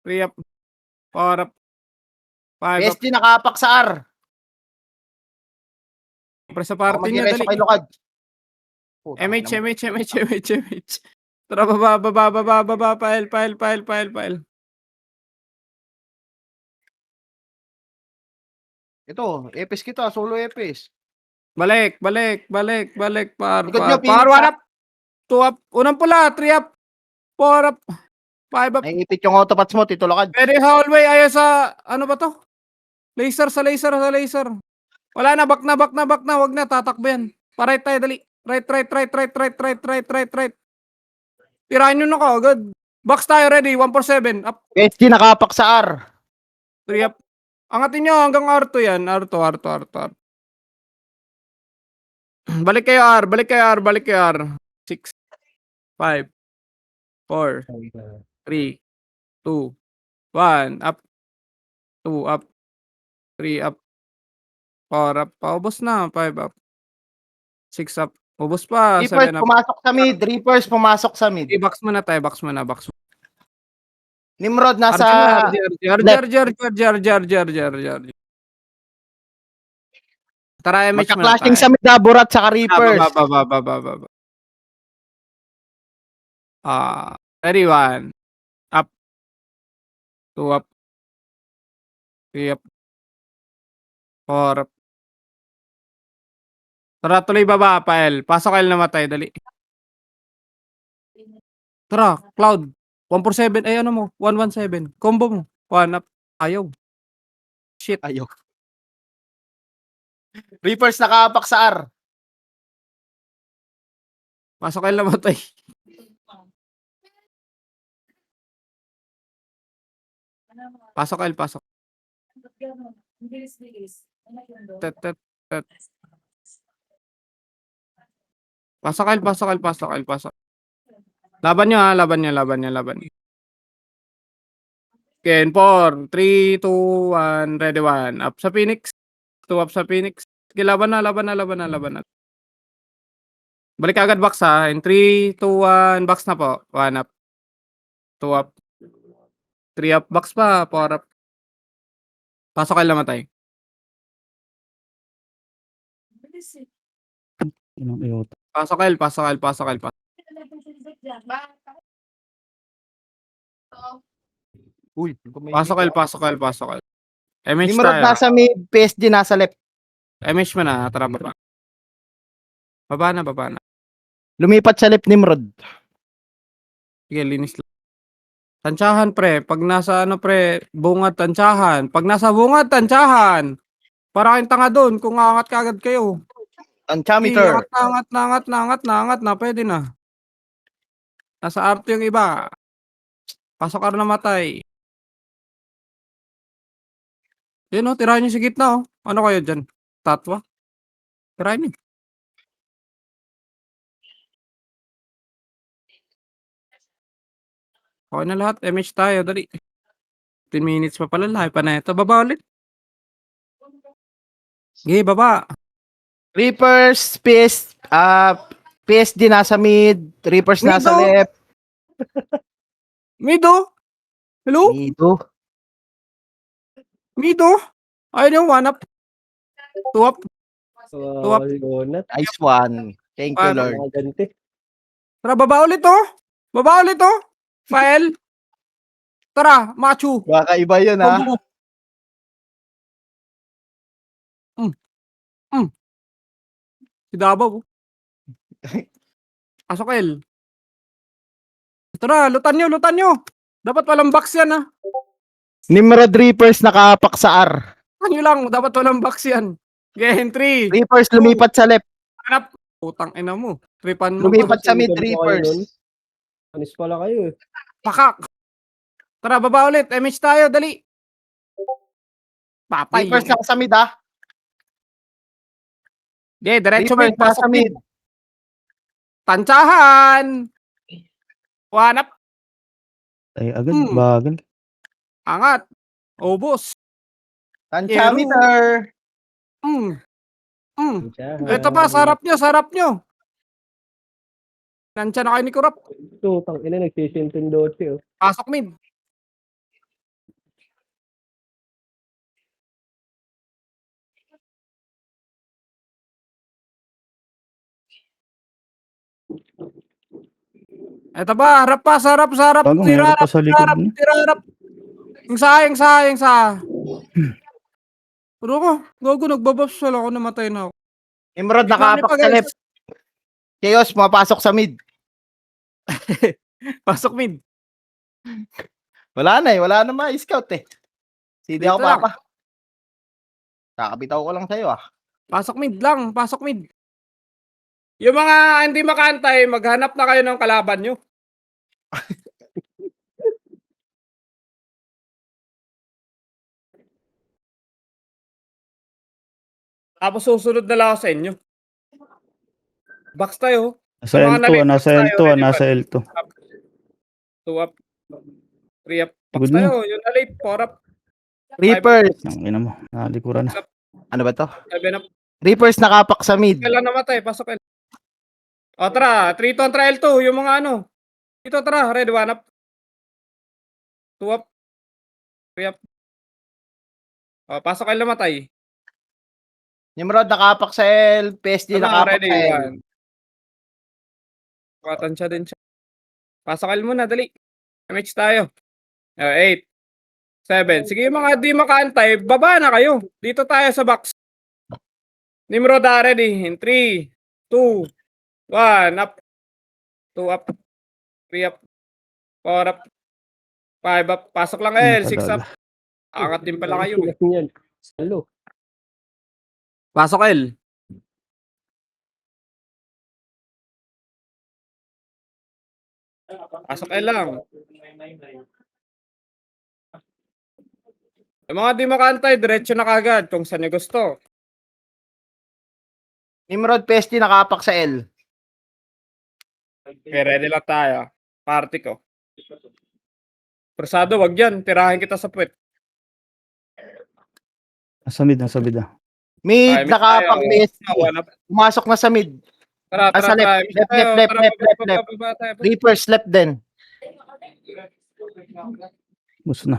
3 up. 4 up. 5 up. PSG nakaapak sa R. Pre sa party niya, Mag-ireso dali. kay Lucad. MH, MH, MH, MH, MH. Tara, baba, baba, baba, baba. File. Ito, Epis kita. Solo Epis. Balik. Par, Likod nyo, Phoenix, 1 up. 2 up. Unang pula. 3 up. 4 up. 5 up. Naiipit yung autopats mo, Tito Lucad. Pwede hallway. Ayaw sa, ano ba to? Laser. Wala na, back na. Wag na, tatakbo yan. Pa-right tayo, dali. Right. Tirahin nyo na ka, agad. Box tayo, ready. 147. Up. PSG nakaapak sa R. 3 up. Angatin nyo hanggang R2 yan. R2. Balik kayo R. 6, 5, 4, 3, 2, 1. Up. 2 up. 3 up. 4 up. Paubos na. 5 up. 6 up. Ubos pa. Reapers 7 up. pumasok sa mid. Reapers pumasok sa mid. Box mo na tayo. Box mo na. Nimrod nasa... Jar. Tara, MH mo na Magka-clashing tayo. sa mid. Burat sa Reapers. Baba. Ready, 1. Up. 2 up. 3 up. 4 up. Tara, tuloy baba, Pael. Pasok kayo namatay, dali. Tara, Cloud. 147, ay ano mo? 117. Combo mo. 1 up. Ayaw. Shit. Ayaw. Reapers nakaapak sa R. Pasok kayo namatay. Pasok. Tet. Pasok. Laban nyo. Ken 4, 3, 2, 1, ready 1. Up sa Phoenix. 2 up sa Phoenix. Sige, laban na. Balik agad box ha. In 3, 2, 1, box na po. 1 up. 2 up. 3 up, box pa. 4 up. Pasok kayo namatay. Inang iota. Pasok kayo. Uy. Pasok kayo. MH Nimrod tayo. nasa mid, PSG nasa left. MH mo na. Tara, baba. Baba na. Lumipat sa left Nimrod. Sige, linis lang. Tansyahan, pre. Pag nasa pre, bungad, tansyahan. Pag nasa bungad, tansyahan. Para kayong tanga doon kung aangat ka agad kayo. Anchameter. Angat na. Pwede na. Nasa arte yung iba. Pasok ka na matay. Yun o, tirahin nyo sa gitna o. Ano kayo dyan? Tatwa? Tirahin nyo. Okay na lahat. MH tayo. Dali. 10 minutes pa pala. Lahi pa na ito. Baba ulit. Okay, baba. Reapers, PSG nasa mid, Reapers nasa Mid, oh. left. Mido. Hello? Mido. Ayun yung 1 up. 2 up. Wow, Leonat. Nice one. Thank you, Lord. Ganti. Tara, baba ulit oh. File. Tara, machu. Baka iba yun, ha? Bobo. Si Davao. Pasok El. Tara, lutan nyo. Dapat walang box yan ha. Nimrod Reapers nakapak sa R. Lutan nyo lang, dapat walang box yan. Game 3. Reapers lumipat sa left. Hanap. Putang ina mo. Tripan mo. Lumipat sa mid Sinigang pa kayo Reapers. nun. Anis pala kayo eh. Pakak. Tara, baba ulit. MH tayo, dali. Papay. Reapers nasa mid, ha? Di, diretso Reapers mid. Pasok nasa mid. mid. Tansyahan. 1 up. Ay, agad. Hmm. Bagal. Angat. Ubos. Anchameter. Ito pa, sarap nyo. Nansya na kayo ni Kurap. Ito, tangina, nagsisintindoche oh. Pasok mid. Ito ba, harap pa, sarap. Bago, meron pa sa likod niya. Harap. Yung sa. Pero ko, gago, nagbabuffs wala ako, namatay na ako. Nimrod Tignan niyo nakapak pa, sa guys. left. Chaos, mapasok sa mid. Pasok mid. Wala na ma-scout eh. CD Dito ako, lang. papa. Kakabitaw ko lang sa'yo, ah. Pasok mid. Yung mga hindi makantay, maghanap na kayo ng kalaban nyo. Tapos susunod na lang ako sa inyo. Box tayo. Nasa Sa mga L2, nalipad nasa tayo, L2, ready nasa ba? L2. 2 up. 3 up. Box Good na. tayo. Yung nalip, 4 up. Reapers. Ang ina mo. Nalikuran na. Ano ba to? 7 up. Reapers nakapak sa mid. Kailan namatay? Pasok kayo. O tara, 3 to trial 2. Yung mga ano. Dito tara, ready 1 up. 2 up. 3 up. O, pasok kayo namatay. Nimrod nakapak sa L. PSG nakapak ready sa L. 1. Katansya din siya. Pasok kayo muna, dali. MH tayo. 8. 7. Sige, yung mga di makaantay, baba na kayo. Dito tayo sa box. Nimrod ready. In 3, 2, 1, up. 2 up. 3 up. 4 up. 5 up. Pasok lang L. 6 up. Angat din pala kayo. Yan. Salo. Pasok L. Pasok L lang. Yung mga di makaantay, diretso na kagad kung saan nyo gusto. Nimrod PSG nakapak sa L. Okay, ready lang tayo. Party ko. Prasado, wag yan. Tirahin kita sa puwet. Nasa mid ah. Mid, Mid tayo. nakaapak PSG. One up. Pumasok na sa mid. Tara, Sa left, tara. Mid left, tayo. left, Tara, left, left, left. baba tayo. Reapers left din. Bus na.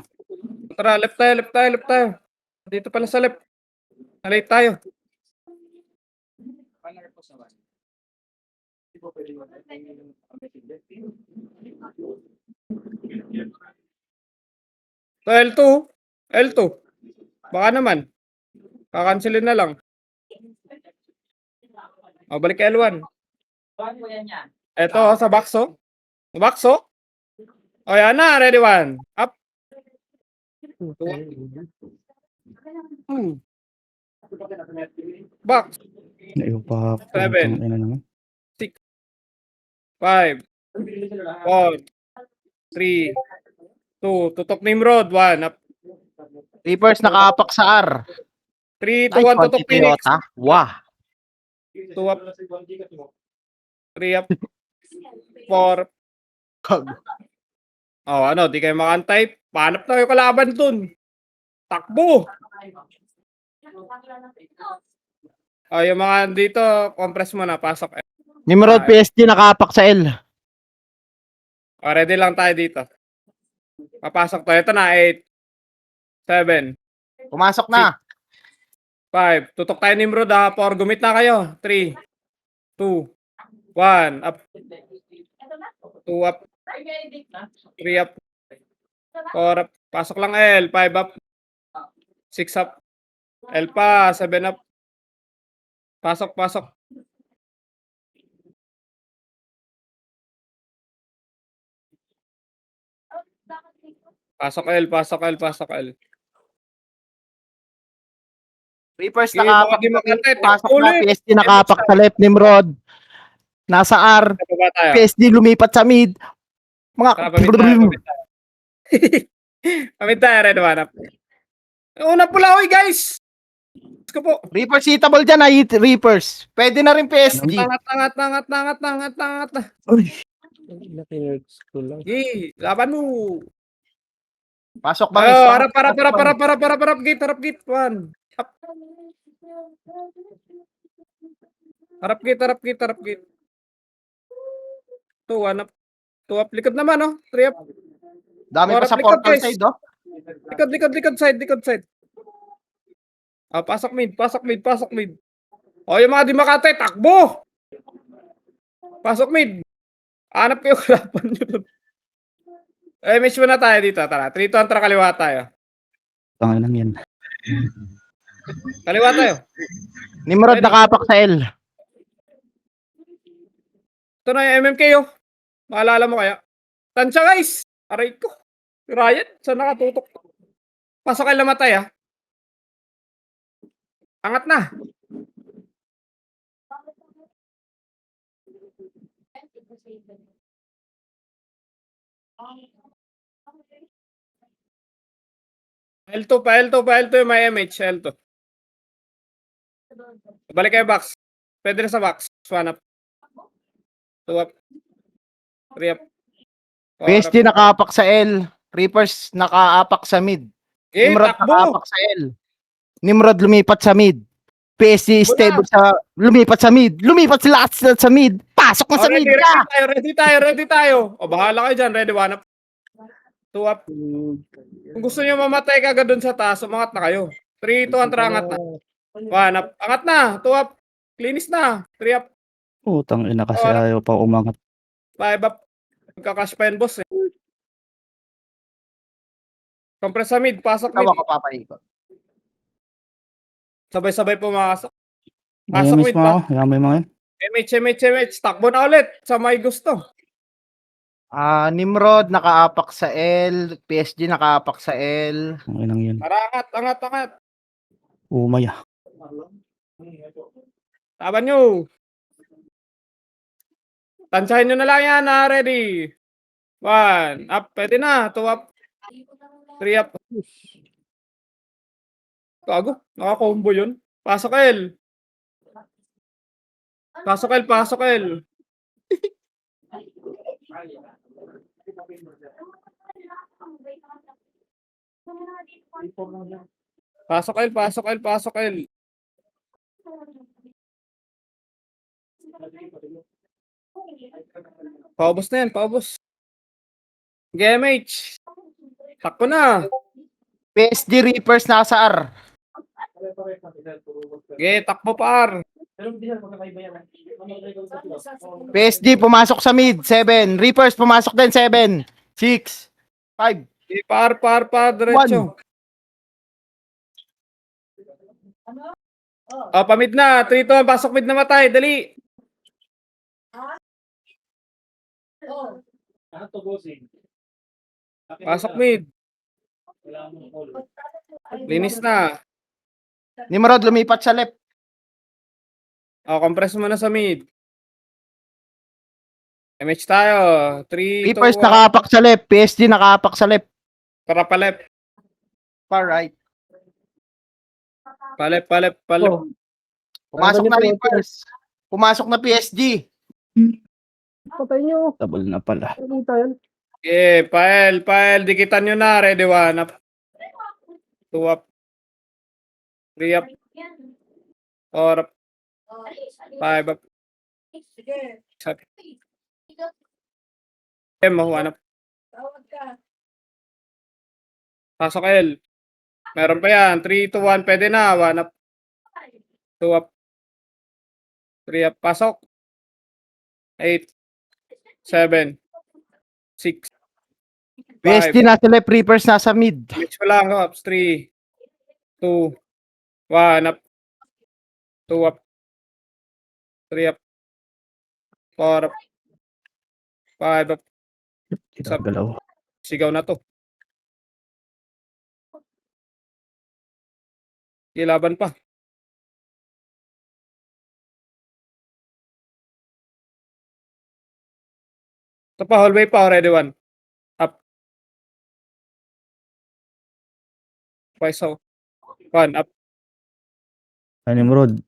Tara, left tayo. Dito pala sa left. Nalate tayo. So, L2. Baka naman. Kakancelin na lang. O, balik kay L1. Eto, sa boxo. Sa boxo. O, yan na. Ready, one. Up. Box. Ayaw pa. Seven. Putang ina naman. 5, 4, 3, 2, tutok Nimrod, 1, up. Reapers nakaapak sa R. 3, 2, Nice 1, one, tutok si Phoenix. Toyota. Wah. 2 up. 3 up. 4. Oh, ano, di kayo makantay. Paanap na kayo kalaban dun. Takbo. Oh, yung mga dito, compress mo na, pasok. Nimrod PSG nakaapak sa L. Oh, ready lang tayo dito. Papasok tayo. Ito na, 8, 7, Pumasok na. 5. Tutok tayo Nimrod ha. 4. Gumit na kayo. 3, 2, 1. Up. 2 up. 3 up. 4 up. Pasok lang L. 5 up. 6 up. L pa. 7 up. Pasok. Pasok L. Reapers Sige, nakaapak baka di sa mid. makantay. Pasok na. Ulit. PSG nakaapak sa left. Nimrod. Nasa R. Baba tayo. PSG lumipat sa mid. Mga Pamit tayo. Pamit tayo, red one up. Una pula, oy guys! Let's go po. Reapers hitable dyan ay Reapers. Pwede na rin PSG. Tangat. Nakinerds ko lang. Sige, laban mo. Pasok ba? Oh, harap gate. 1. Up. Harap gate. 2, 1 up. 2 up. Likod naman, oh. 3 up. Dami pa sa Likod, portal guys. side, oh. Likod side. Ah, pasok mid. Oh, yung mga di makatay, takbo! Pasok mid. Hanap kayo kalaban nyo dun. Match muna tayo dito. Tara, 3 to antra, kaliwa tayo. Tanginan yan. Kaliwa tayo. Nimrod nakaapak sa L. Ito na yung MMK, oh. Maalala mo kaya? Tansya, guys! Aray ko. Ryan, saan nakatutok? Pasok kayo namatay, ah. Angat na. L2 yung may MH. L2. Balik kayo box. Pwede na sa box. Swan up. 2 up. 3 up. 4 PSG up. nakaapak sa L. Reapers nakaapak sa mid. Nimrod Takbo! nakaapak sa L. Nimrod lumipat sa mid. PSG stable sa lumipat sa mid. Lumipat sila sa mid. Pasok na sa mid ka. Ready tayo. O, bahala kayo dyan. Ready, 1 up. 2 up. Kung gusto nyo mamatay kagad dun sa taas, umangat na kayo. 3, 2, angat na. 1 up. Angat na. 2 up. Cleanis na. 3 up. Putang ina kasi Oh, ayaw pa umangat. 5 up. Magkakash pa yan, boss. Eh. Compress sa mid. Pasok mid. Tawa ko papaikot. Sabay-sabay pumasok. May Pasok miss mid. mo ako. Yan may mga yan. MH. Takbo na ulit. Sa may gusto. Nimrod nakaapak sa L. PSG nakaapak sa L. Ang inang yan. Tara, angat. Umaya. Taban nyo. Tansyahin nyo na lang yan. Ready. 1 up. Pwede na. 2 up. 3 up. Gago. Naka-combo yun. Pasok L. Pasok L, pasok L, pasok L. Paubos na yan, paubos. GMH. Takbo na. PSD Reapers nasa R. Takbo pa, R. PSD pumasok sa mid, 7. Reapers pumasok din, 7. 6. 5. Par, diretso. Pamid na. 3-2, pasok mid na matay. Dali. Pasok mid. Linis na. Nimrod lumipat sa left. Compress mo na sa mid. MH tayo. 3, 2, Reapers 1. nakapak sa left. PSD nakapak sa left. Para palep. Far right. Palep. Pumasok na Reapers. Pumasok na PSG. Patay nyo. Double na pala. Nakita yan. Pael. Dikitan nyo na. Ready, 1 up. 2 up. 3 up. 4 up. 5 up. 6 up. Mo, 1 up. Pasok L. Meron pa yan. 3, 2, 1. Pwede na. 1 up. 2 up. 3 up. Pasok. 8. 7. 6. PSD nasa left. Reapers nasa mid. Mix mo lang. Ups. 3. 2. 1 up. 2 up. 3 up. 4 up. 5 up. Galaw. Sigaw na to. Ilaban pa. Ito pa, hallway pa. Ready, 1. Up. Twice so. 1 up. Nimrod.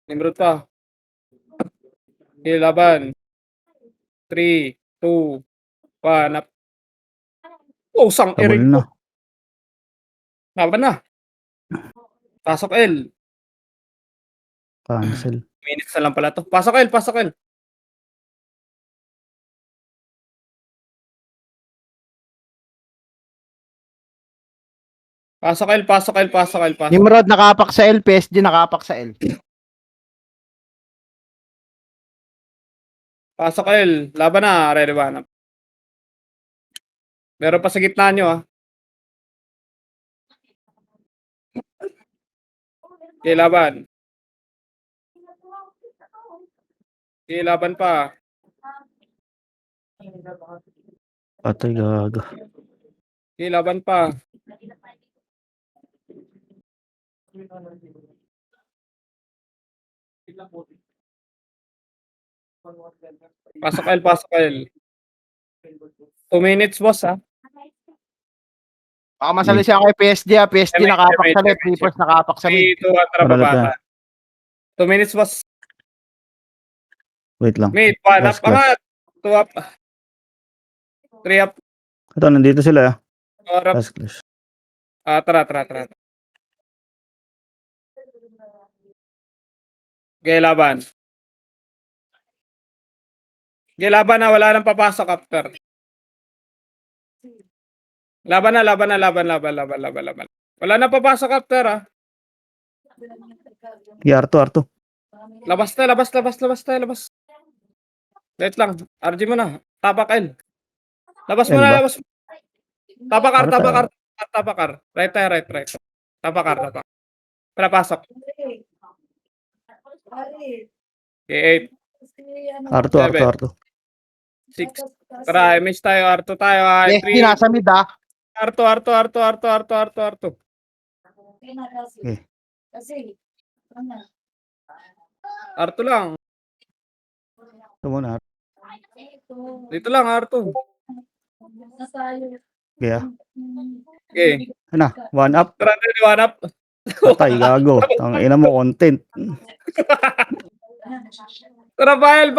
Nimrod pa. Ilaban. 3, 2, 1 up. Oh, sang Double Eric. na. Laban na. Pasok L. Cancel. Minutes na lang pala to. Pasok L. Pasok L. Nimrod nakapak sa L. PSG nakapak sa L. Pasok L. Laban na. Ready, 1 up. Meron pa sa gitna nyo, ah. Okay, laban. Okay, laban pa. Patay gaga. Okay, laban pa. Pasok L. 2 minutes, boss, ha. Baka masali siya kay PSD. PSG nakapak sa left. Reapers nakapak sa mid. 3, 2, 1, tara Maralap bata. 2 minutes, boss. Wait lang. Mid, 1 up, Last class. angat. 2 up. 3 up. Ito, nandito sila. 4 up. Last clash. Tara. Okay, laban. Okay, laban na. Wala nang papasok after. Laban na. Wala nang papasok after, ha. Arto. Labas. Wait lang. RG mo na. Tapak L. Labas mo L na. ba? Tapak R. Right. Tapak R. Para pasok. Okay, 8. Arto. 6. Tara, image tayo. R2 tayo. PSG nasa mid ah. R2. R2 lang. Ito muna. Dito lang, R2. Kaya. Okay. Ano? 1 up. Tara, 1 up. Patay gago. Ang ina mo content. Tara, bahal.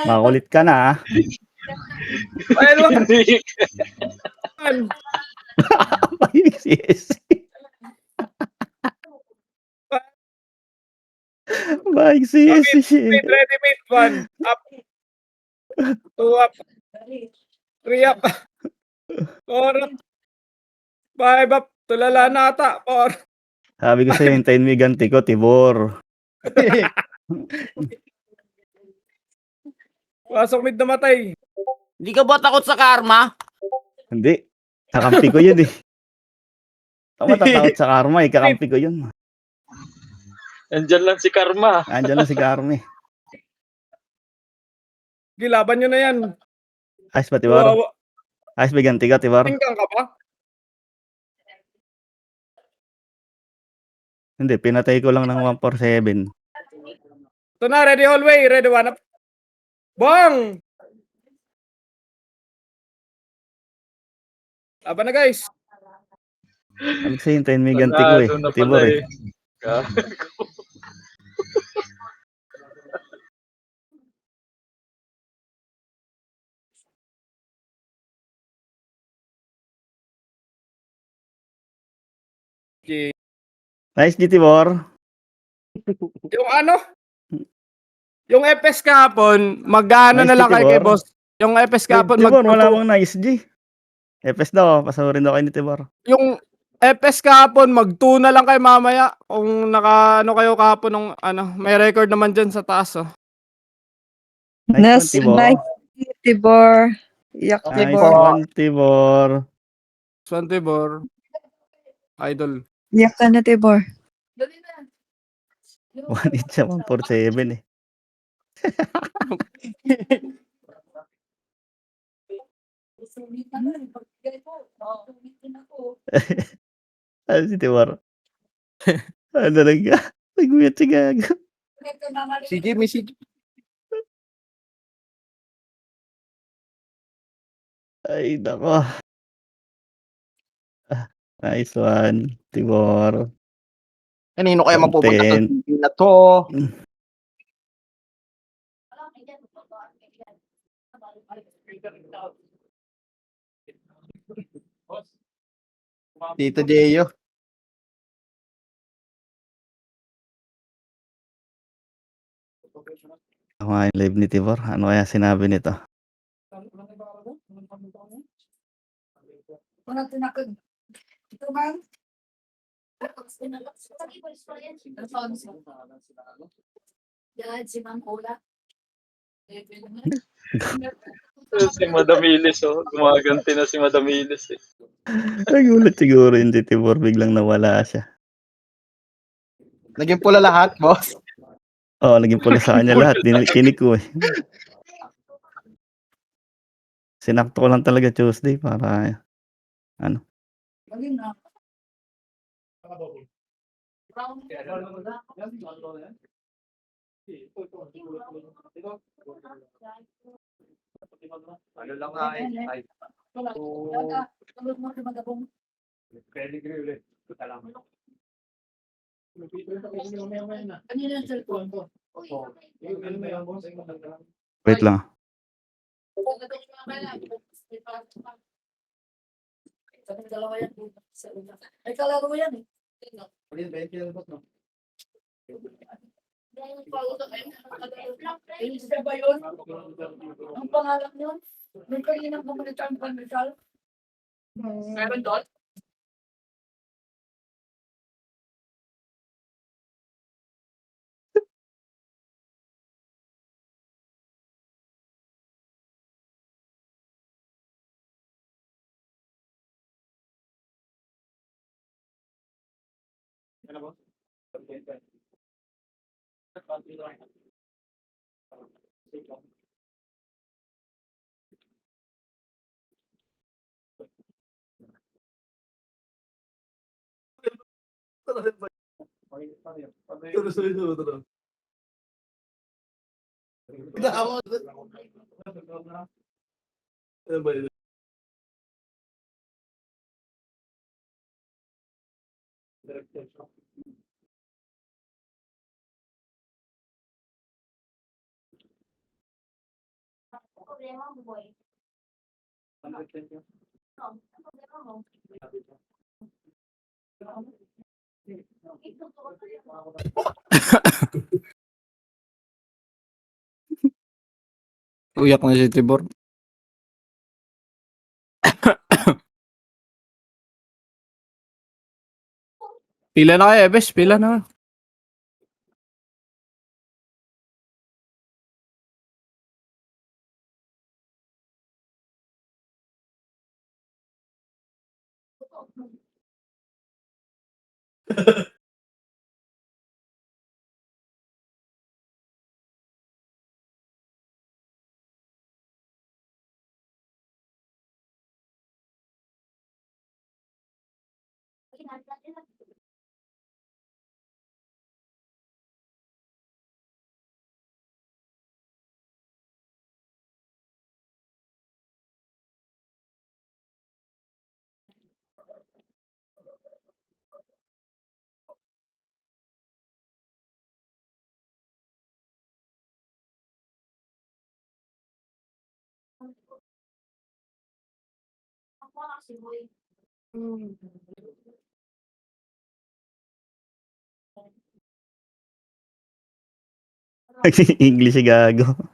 Makulit ka na, ah. Ayun, Hindi. Mahilig si SC. Mahilig si SC siya. Mid, ready mid. 1 up. 2 up. 3 up. 4 up. 5 up. Tulala na ata. 4. Sabi ko sa'yo, hintayin mo yung ganti ko, Tibor. Pasok mid namatay. Hindi ka ba takot sa karma? Hindi. Kakampi ko yun eh. Ako matatakot sa karma eh. Kakampi ko yun. Andyan lang si Karma. Andiyan lang si Karma eh. Gilaban nyo na yan. Ayos ba, Tibor? Wawa. Ayos ba ganti ka, Tibor? Tingkang ka ba? Hindi, pinatay ko lang ng 147. Ito na, ready hallway. Ready 1 up. Bang! Laban na guys. Sabi ko sa'yo, hintayin mo yung ganti ko eh. Panalo na Tibor pala eh. eh. Gago. Nice, G, Tibor. Yung ano? Yung FS kahapon, mag-ano Nice, na lang kay Tibor. boss. Yung FS kahapon, Tibor, wala bang nice, G. FS daw, pasawarin daw kayo ni Tibor. yung FS kahapon, mag-2 na lang kay mamaya. Kung naka-ano kayo kahapon ng ano, may record naman dyan sa taas. Oh. Nice one, Tibor. Nice, Tibor. Yak, Okay Nice Tibor. one, Tibor. Swantibor. Idol. Yak ka na, Tibor. 1 hit siya, 147 eh. Ano si Tibor? Ano talaga? Nag-mute si Gago. Si Jimmy, si Ay, nako. Nice one, Tibor. kanino kaya mapupunta sa Content. TV na to? Tito Jeyo. Ako nga yung live ni Tibor. Ano kaya sinabi nito? Si Madam Ilis, oh. Gumaganti na si Madam Ilis, eh. Nagulat siguro yung si Tibor. Biglang nawala siya. Naging pula lahat, boss. Oo, naging pula sa kanya lahat. Kinig ko eh. Sinakto ko lang talaga Tuesday para ano. Ano lang nga eh. Wait lang. Ay, kalaro mo yan eh. Elisa ba yun? Ang pangalan yun? May kalinang pumunita ang pandesal? Meron doon? Uyak na si Tibor. Pila na kayo, Ebes? Pila na. English gago.